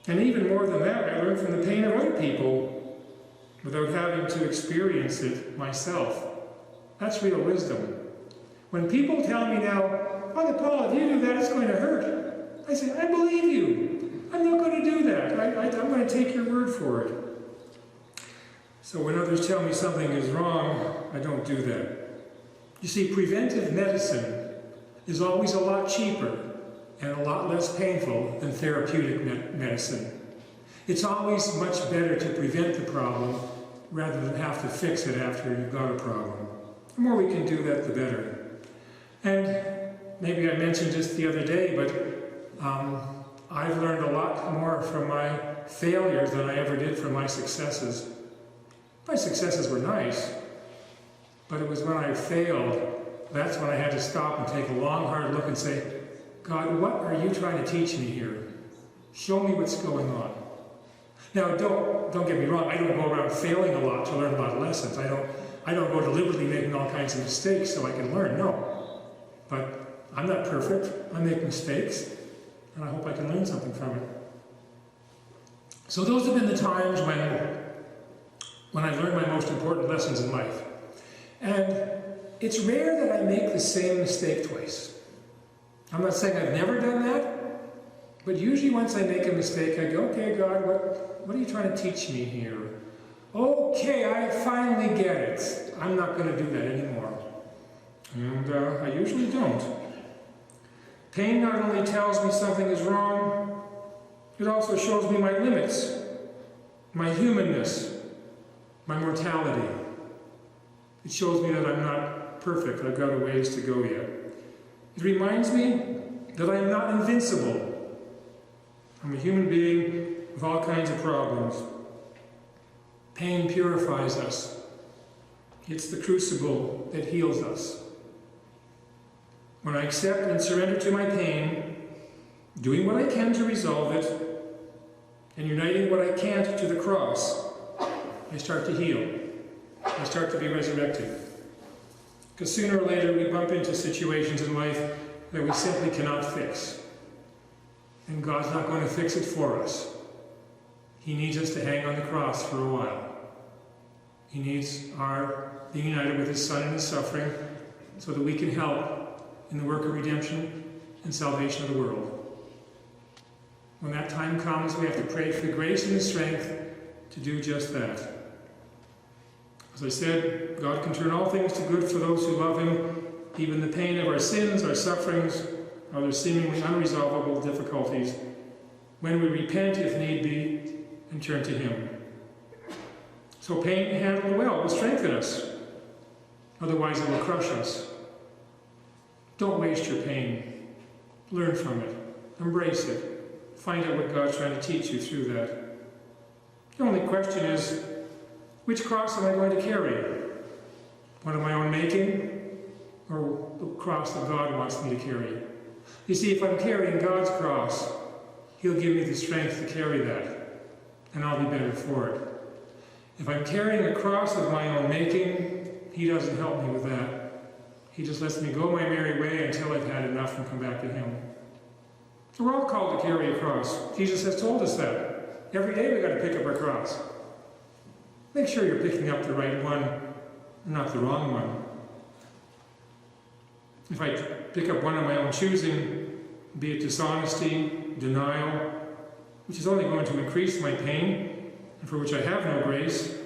And even more than that, I learn from the pain of other people without having to experience it myself. That's real wisdom. When people tell me now, "Father Paul, if you do that, it's going to hurt," I say, "I believe you. I'm not going to do that. I'm going to take your word for it." So when others tell me something is wrong, I don't do that. You see, preventive medicine is always a lot cheaper and a lot less painful than therapeutic medicine. It's always much better to prevent the problem rather than have to fix it after you've got a problem. The more we can do that, the better. And maybe I mentioned just the other day, but I've learned a lot more from my failures than I ever did from my successes. My successes were nice, but it was when I failed, that's when I had to stop and take a long, hard look and say, "God, what are you trying to teach me here? Show me what's going on." Now, don't get me wrong, I don't go around failing a lot to learn a lot of lessons. I I don't go deliberately making all kinds of mistakes so I can learn, no. But I'm not perfect. I make mistakes, and I hope I can learn something from it. So those have been the times when I learned my most important lessons in life. And it's rare that I make the same mistake twice. I'm not saying I've never done that, but usually once I make a mistake, I go, okay, God, what are you trying to teach me here? Okay, I finally get it. I'm not going to do that anymore. And I usually don't. Pain not only tells me something is wrong, it also shows me my limits, my humanness, my mortality. It shows me that I'm not perfect. I've got a ways to go yet. It reminds me that I am not invincible. I'm a human being with all kinds of problems. Pain purifies us. It's the crucible that heals us. When I accept and surrender to my pain, doing what I can to resolve it, and uniting what I can't to the cross, I start to heal. I start to be resurrected. Because sooner or later we bump into situations in life that we simply cannot fix. And God's not going to fix it for us. He needs us to hang on the cross for a while. He needs our being united with His Son in His suffering so that we can help in the work of redemption and salvation of the world. When that time comes, we have to pray for the grace and the strength to do just that. As I said, God can turn all things to good for those who love Him, even the pain of our sins, our sufferings, other seemingly unresolvable difficulties, when we repent, if need be, and turn to Him. So pain handled well will strengthen us. Otherwise it will crush us. Don't waste your pain. Learn from it. Embrace it. Find out what God's trying to teach you through that. The only question is, which cross am I going to carry? One of my own making, or the cross that God wants me to carry? You see, if I'm carrying God's cross, He'll give me the strength to carry that, and I'll be better for it. If I'm carrying a cross of my own making, He doesn't help me with that. He just lets me go my merry way until I've had enough and come back to Him. So we're all called to carry a cross. Jesus has told us that. Every day we've got to pick up our cross. Make sure you're picking up the right one, not the wrong one. If I pick up one of my own choosing, be it dishonesty, denial, which is only going to increase my pain, and for which I have no grace,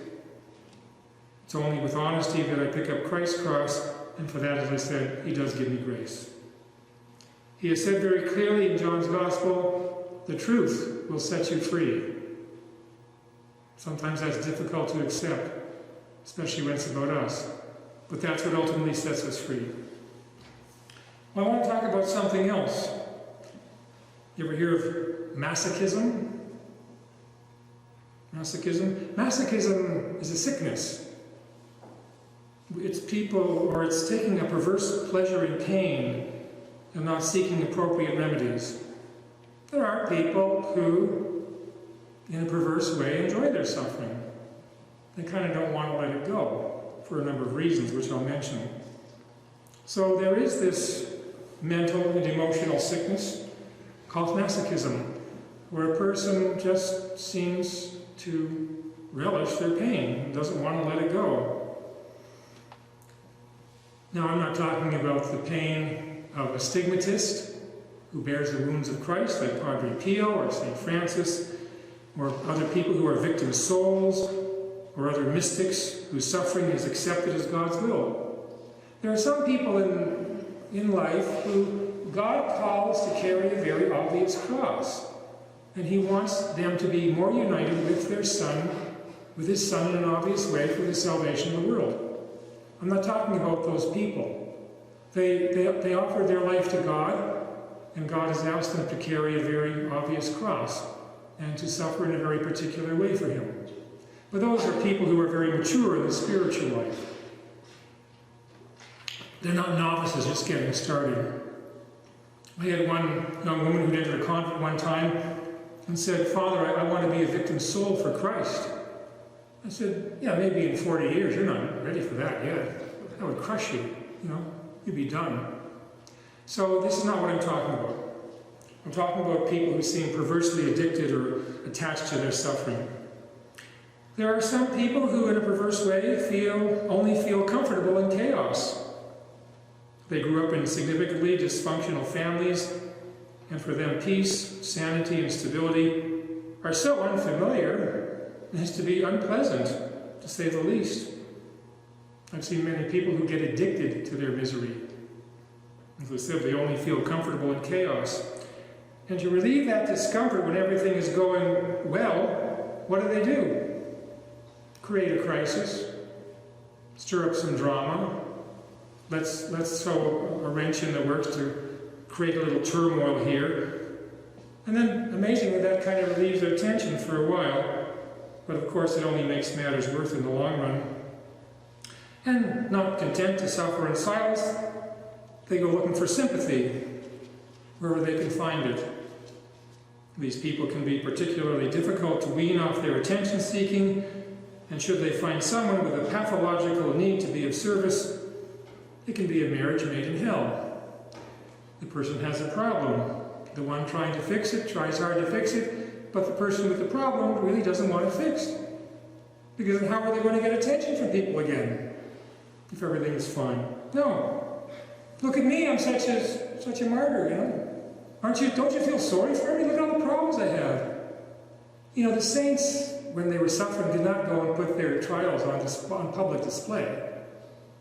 it's only with honesty that I pick up Christ's cross, and for that, as I said, He does give me grace. He has said very clearly in John's Gospel, the truth will set you free. Sometimes that's difficult to accept, especially when it's about us. But that's what ultimately sets us free. Well, I want to talk about something else. You ever hear of masochism? Masochism? Masochism is a sickness. It's people, or it's taking a perverse pleasure in pain and not seeking appropriate remedies. There are people who, in a perverse way, enjoy their suffering. They kind of don't want to let it go for a number of reasons, which I'll mention. So there is this mental and emotional sickness called masochism, where a person just seems to relish their pain, doesn't want to let it go. Now, I'm not talking about the pain of a stigmatist who bears the wounds of Christ, like Padre Pio or St. Francis, or other people who are victim souls, or other mystics whose suffering is accepted as God's will. There are some people in life who God calls to carry a very obvious cross, and He wants them to be more united with their Son, with His Son in an obvious way for the salvation of the world. I'm not talking about those people. They offered their life to God, and God has asked them to carry a very obvious cross and to suffer in a very particular way for Him. But those are people who are very mature in the spiritual life. They're not novices just getting started. I had one young woman who entered a convent one time and said, "Father, I want to be a victim soul for Christ." I said, yeah, maybe in 40 years, you're not ready for that yet. That would crush you, you'd be done. So this is not what I'm talking about. I'm talking about people who seem perversely addicted or attached to their suffering. There are some people who, in a perverse way, only feel comfortable in chaos. They grew up in significantly dysfunctional families, and for them peace, sanity, and stability are so unfamiliar as to be unpleasant, to say the least. I've seen many people who get addicted to their misery. As I said, they only feel comfortable in chaos. And to relieve that discomfort when everything is going well, what do? Create a crisis, stir up some drama. Let's throw a wrench in the works to create a little turmoil here. And then, amazingly, that kind of relieves their tension for a while. But of course, it only makes matters worse in the long run. And not content to suffer in silence, they go looking for sympathy wherever they can find it. These people can be particularly difficult to wean off their attention-seeking, and should they find someone with a pathological need to be of service, it can be a marriage made in hell. The person has a problem. The one trying to fix it tries hard to fix it, but the person with the problem really doesn't want it fixed. Because then how are they going to get attention from people again if everything is fine? No. Look at me, I'm such a martyr, Don't you feel sorry for me? Look at all the problems I have. The saints, when they were suffering, did not go and put their trials on public display.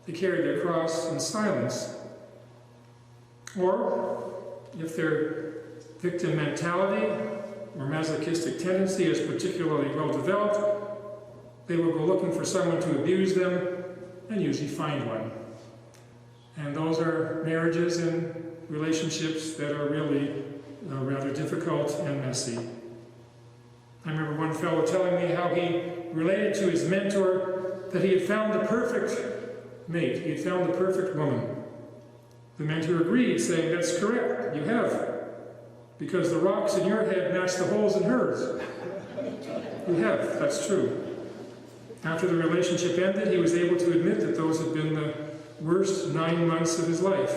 They carried their cross in silence. Or, if their victim mentality or masochistic tendency is particularly well developed, they will go looking for someone to abuse them and usually find one. And those are marriages and relationships that are really rather difficult and messy. I remember one fellow telling me how he related to his mentor that he had found the perfect mate, he had found the perfect woman. The mentor agreed, saying, "That's correct, you have, because the rocks in your head match the holes in hers." You have, that's true. After the relationship ended, he was able to admit that those had been the worst 9 months of his life.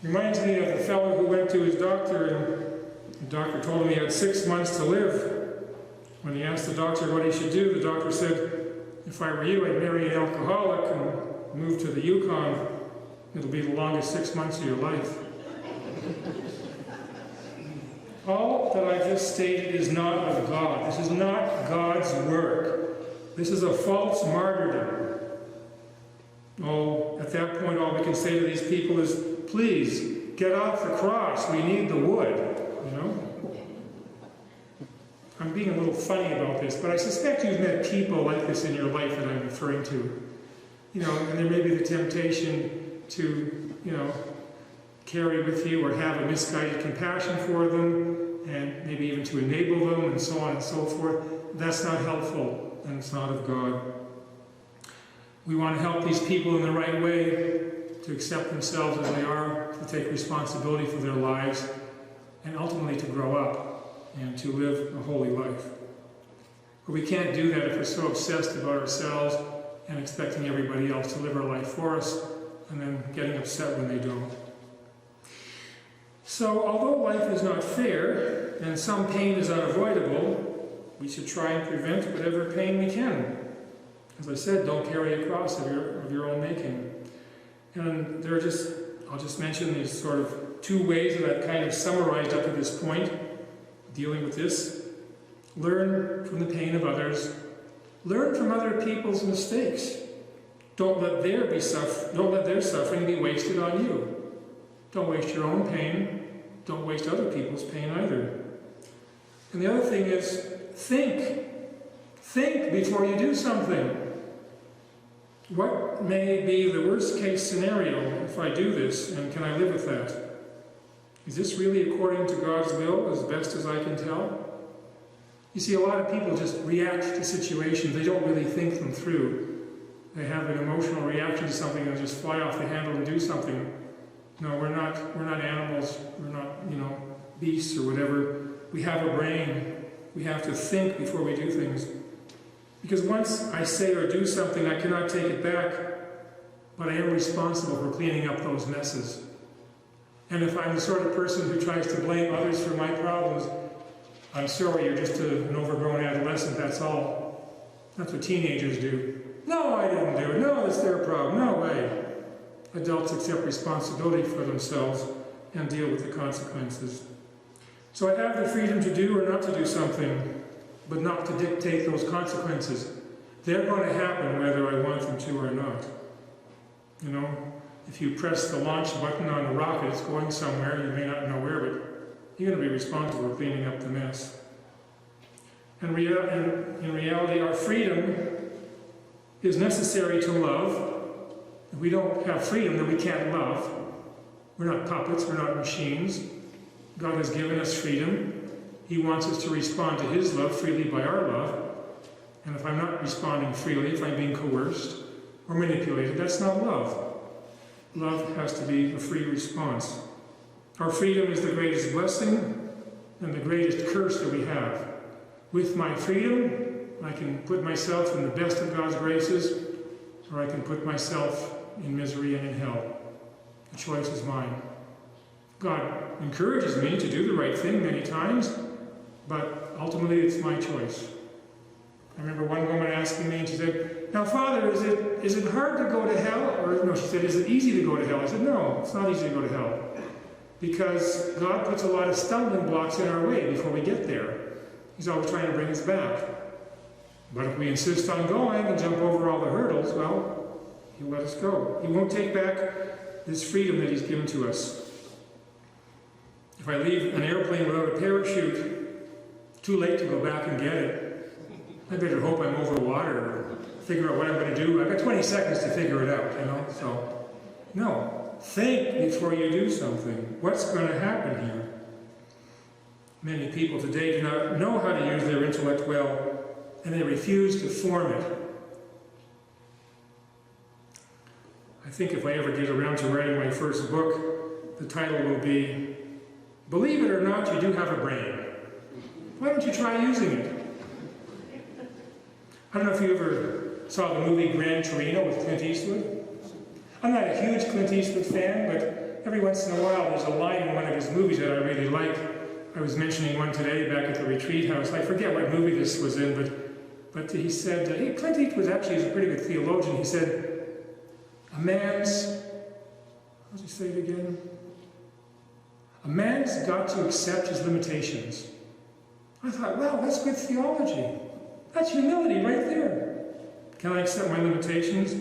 Reminds me of the fellow who went to his doctor, and the doctor told him he had 6 months to live. When he asked the doctor what he should do, the doctor said, "If I were you, I'd marry an alcoholic and move to the Yukon. It'll be the longest 6 months of your life." All that I just stated is not of God. This is not God's work. This is a false martyrdom. Oh, at that point, all we can say to these people is, please, get off the cross. We need the wood, I'm being a little funny about this, but I suspect you've met people like this in your life that I'm referring to. And there may be the temptation to, carry with you or have a misguided compassion for them, and maybe even to enable them, and so on and so forth. That's not helpful, and it's not of God. We want to help these people in the right way, to accept themselves as they are, to take responsibility for their lives, and ultimately to grow up and to live a holy life. But we can't do that if we're so obsessed about ourselves and expecting everybody else to live our life for us, and then getting upset when they don't. So, although life is not fair, and some pain is unavoidable, we should try and prevent whatever pain we can. As I said, don't carry a cross of your own making. And I'll just mention these sort of 2 ways that I've kind of summarized up to this point, dealing with this. Learn from the pain of others. Learn from other people's mistakes. Don't let their suffering be wasted on you. Don't waste your own pain. Don't waste other people's pain either. And the other thing is, think. Think before you do something. What may be the worst case scenario if I do this, and can I live with that? Is this really according to God's will, as best as I can tell? You see, a lot of people just react to situations. They don't really think them through. They have an emotional reaction to something and just fly off the handle and do something. No, we're not animals. We're not, beasts or whatever. We have a brain. We have to think before we do things. Because once I say or do something, I cannot take it back, but I am responsible for cleaning up those messes. And if I'm the sort of person who tries to blame others for my problems, I'm sorry, you're just an overgrown adolescent, that's all. That's what teenagers do. No, I didn't do it. No, it's their problem. No way. Adults accept responsibility for themselves and deal with the consequences. So I have the freedom to do or not to do something, but not to dictate those consequences. They're going to happen whether I want them to or not. You know, if you press the launch button on a rocket, it's going somewhere, you may not know where, but you're going to be responsible for cleaning up the mess. And in reality, our freedom is necessary to love. If we don't have freedom, then we can't love. We're not puppets, we're not machines. God has given us freedom. He wants us to respond to His love freely by our love. And if I'm not responding freely, if I'm being coerced or manipulated, that's not love. Love has to be a free response. Our freedom is the greatest blessing and the greatest curse that we have. With my freedom, I can put myself in the best of God's graces, or I can put myself in misery and in hell. The choice is mine. God encourages me to do the right thing many times, but ultimately it's my choice. I remember one woman asking me, and she said, "Now, Father, is it hard to go to hell?" Or no, she said, "Is it easy to go to hell?" I said, "No, it's not easy to go to hell. Because God puts a lot of stumbling blocks in our way before we get there. He's always trying to bring us back. But if we insist on going and jump over all the hurdles, well, He'll let us go. He won't take back this freedom that He's given to us. If I leave an airplane without a parachute, too late to go back and get it. I better hope I'm over water or figure out what I'm going to do. I've got 20 seconds to figure it out, you know. So, no. Think before you do something. What's going to happen here? Many people today do not know how to use their intellect well, and they refuse to form it. I think if I ever get around to writing my first book, the title will be, "Believe It or Not, You Do Have a Brain." Why don't you try using it? I don't know if you ever saw the movie Gran Torino with Clint Eastwood. I'm not a huge Clint Eastwood fan, but every once in a while there's a line in one of his movies that I really like. I was mentioning one today back at the retreat house. I forget what movie this was in, but he said, Clint Eastwood actually is a pretty good theologian. He said, a man's got to accept his limitations. I thought, wow, that's good theology. That's humility right there. Can I accept my limitations?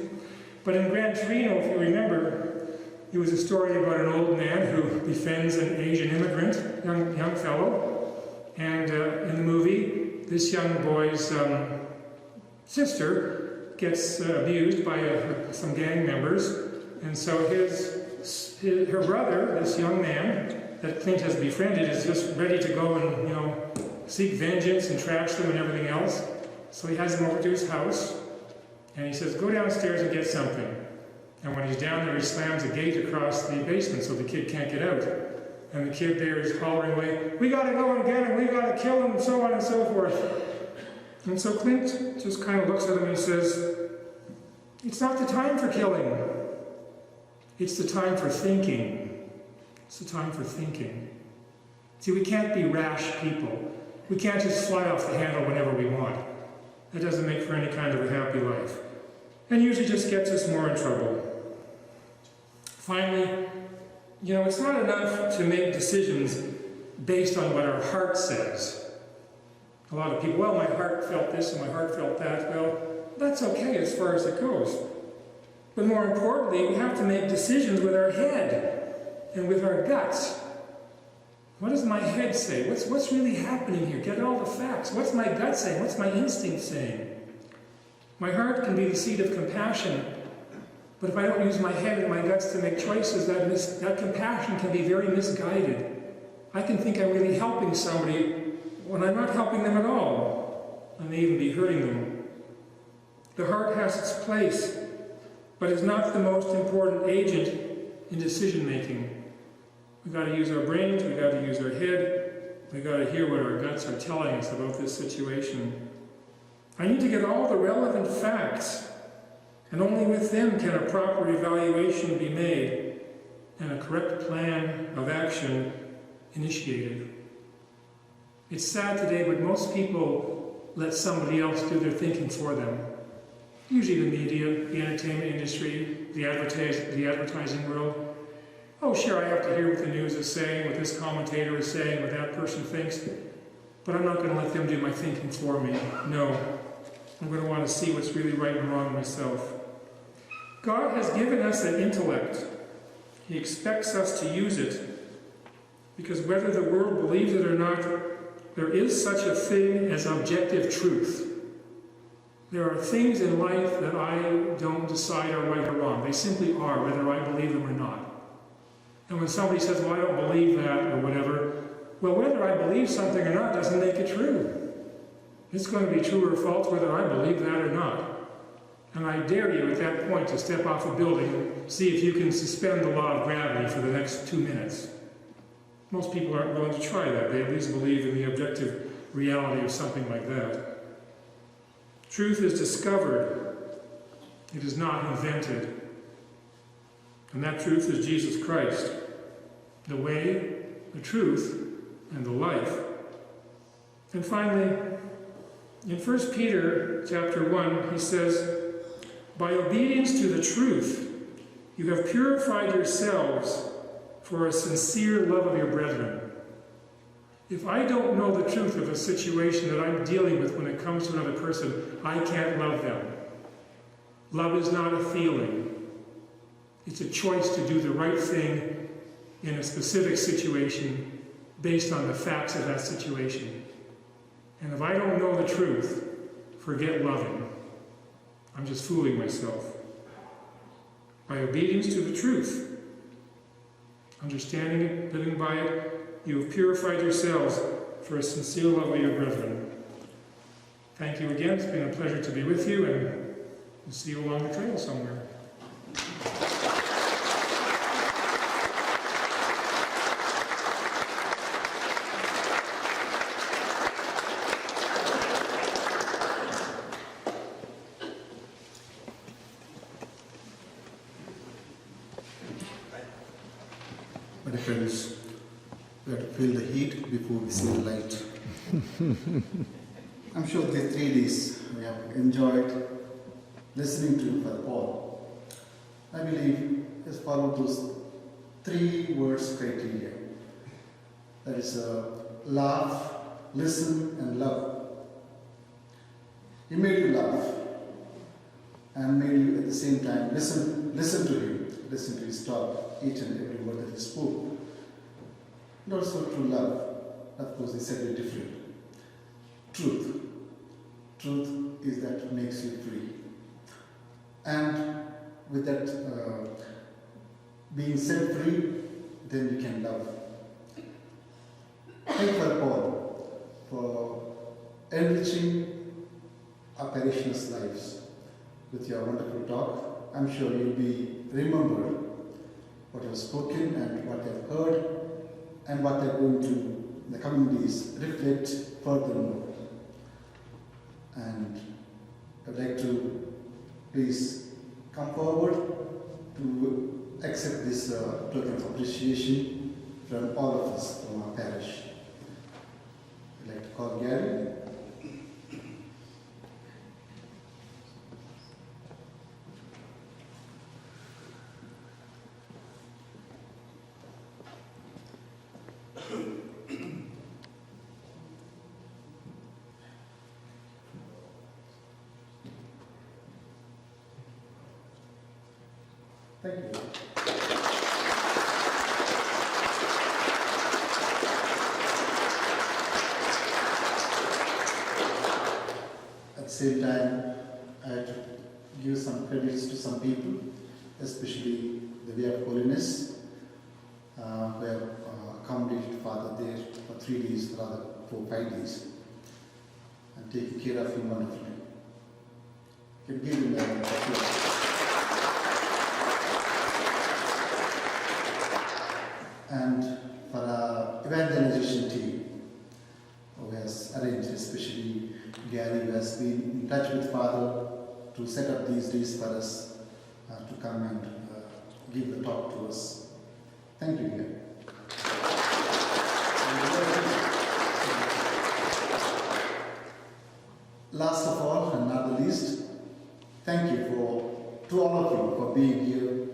But in Gran Torino, if you remember, it was a story about an old man who befriends an Asian immigrant, young fellow. And in the her this young boy's sister gets abused by some gang members, and so her brother, this young man that Clint has befriended, is just ready to go and seek vengeance and trash them and everything else. So he has him over to his house, and he says, "Go downstairs and get something." And when he's down there, he slams a gate across the basement so the kid can't get out. And the kid there is hollering away, "We gotta go and get him, we gotta kill him," and so on and so forth. And so Clint just kind of looks at him and says, "It's not the time for killing. It's the time for thinking. It's the time for thinking." See, we can't be rash people. We can't just fly off the handle whenever we want. That doesn't make for any kind of a happy life. And usually just gets us more in trouble. Finally, it's not enough to make decisions based on what our heart says. A lot of people, well, my heart felt this and my heart felt that. Well, that's okay as far as it goes. But more importantly, we have to make decisions with our head and with our guts. What does my head say? What's really happening here? Get all the facts. What's my gut saying? What's my instinct saying? My heart can be the seat of compassion, but if I don't use my head and my guts to make choices, that compassion can be very misguided. I can think I'm really helping somebody when I'm not helping them at all. I may even be hurting them. The heart has its place, but is not the most important agent in decision making. We've got to use our brains, we've got to use our head, we've got to hear what our guts are telling us about this situation. I need to get all the relevant facts, and only with them can a proper evaluation be made and a correct plan of action initiated. It's sad today, but most people let somebody else do their thinking for them. Usually the media, the entertainment industry, the advertising world. Oh, sure, I have to hear what the news is saying, what this commentator is saying, what that person thinks, but I'm not going to let them do my thinking for me. No. I'm going to want to see what's really right and wrong myself. God has given us an intellect. He expects us to use it, because whether the world believes it or not, there is such a thing as objective truth. There are things in life that I don't decide are right or wrong. They simply are, whether I believe them or not. And when somebody says, well, I don't believe that, or whatever, well, whether I believe something or not doesn't make it true. It's going to be true or false whether I believe that or not. And I dare you at that point to step off a building and see if you can suspend the law of gravity for the next 2 minutes. Most people aren't willing to try that. They at least believe in the objective reality of something like that. Truth is discovered. It is not invented. And that truth is Jesus Christ, the way, the truth, and the life. And finally, in 1 Peter chapter 1, he says, by obedience to the truth, you have purified yourselves for a sincere love of your brethren. If I don't know the truth of a situation that I'm dealing with when it comes to another person, I can't love them. Love is not a feeling. It's a choice to do the right thing in a specific situation based on the facts of that situation. And if I don't know the truth, forget loving. I'm just fooling myself. By obedience to the truth, understanding it, living by it, you have purified yourselves for a sincere love of your brethren. Thank you again. It's been a pleasure to be with you, and we'll see you along the trail somewhere. My friends, we have to feel the heat before we see the light. I'm sure these 3 days we have enjoyed listening to Father Paul. I believe he has followed those 3 words criteria. That is laugh, listen, and love. He made you laugh and made you at the same time listen to him, listen to his talk, each and every word that he spoke. And also to love. Of course, he said it different. Truth. Truth is that makes you free. And with that being set free, then you can love. Thank you, Father Paul, for enriching our parishioners' lives with your wonderful talk. I'm sure you'll be remembered what you have spoken and what you have heard, and what they're going to, in the coming days, reflect furthermore. And I'd like to please come forward to accept this token of appreciation from all of us, from our parish. I'd like to call Gary. Thank you. At the same time, I had to give some credits to some people, especially the Way of Holiness, who have accommodated Father there for 3 days, rather 4 5 days, and taking care of him wonderfully. You can give him that. And for our evangelization team, who has arranged, especially Gary, who has been in touch to set up these days for us to come and give the talk to us. Thank you, dear. Last of all, and not the least, thank you to all of you for being here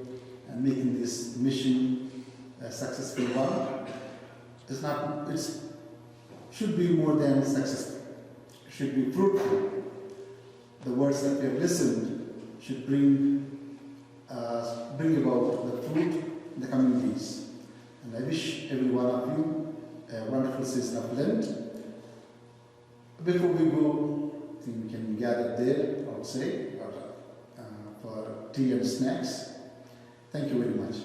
and making this mission a successful one. It should be more than successful. It should be fruitful. The words that we have listened should bring about the fruit in the coming days. And I wish every one of you a wonderful season of Lent. Before we go, I think we can gather there outside for tea and snacks. Thank you very much.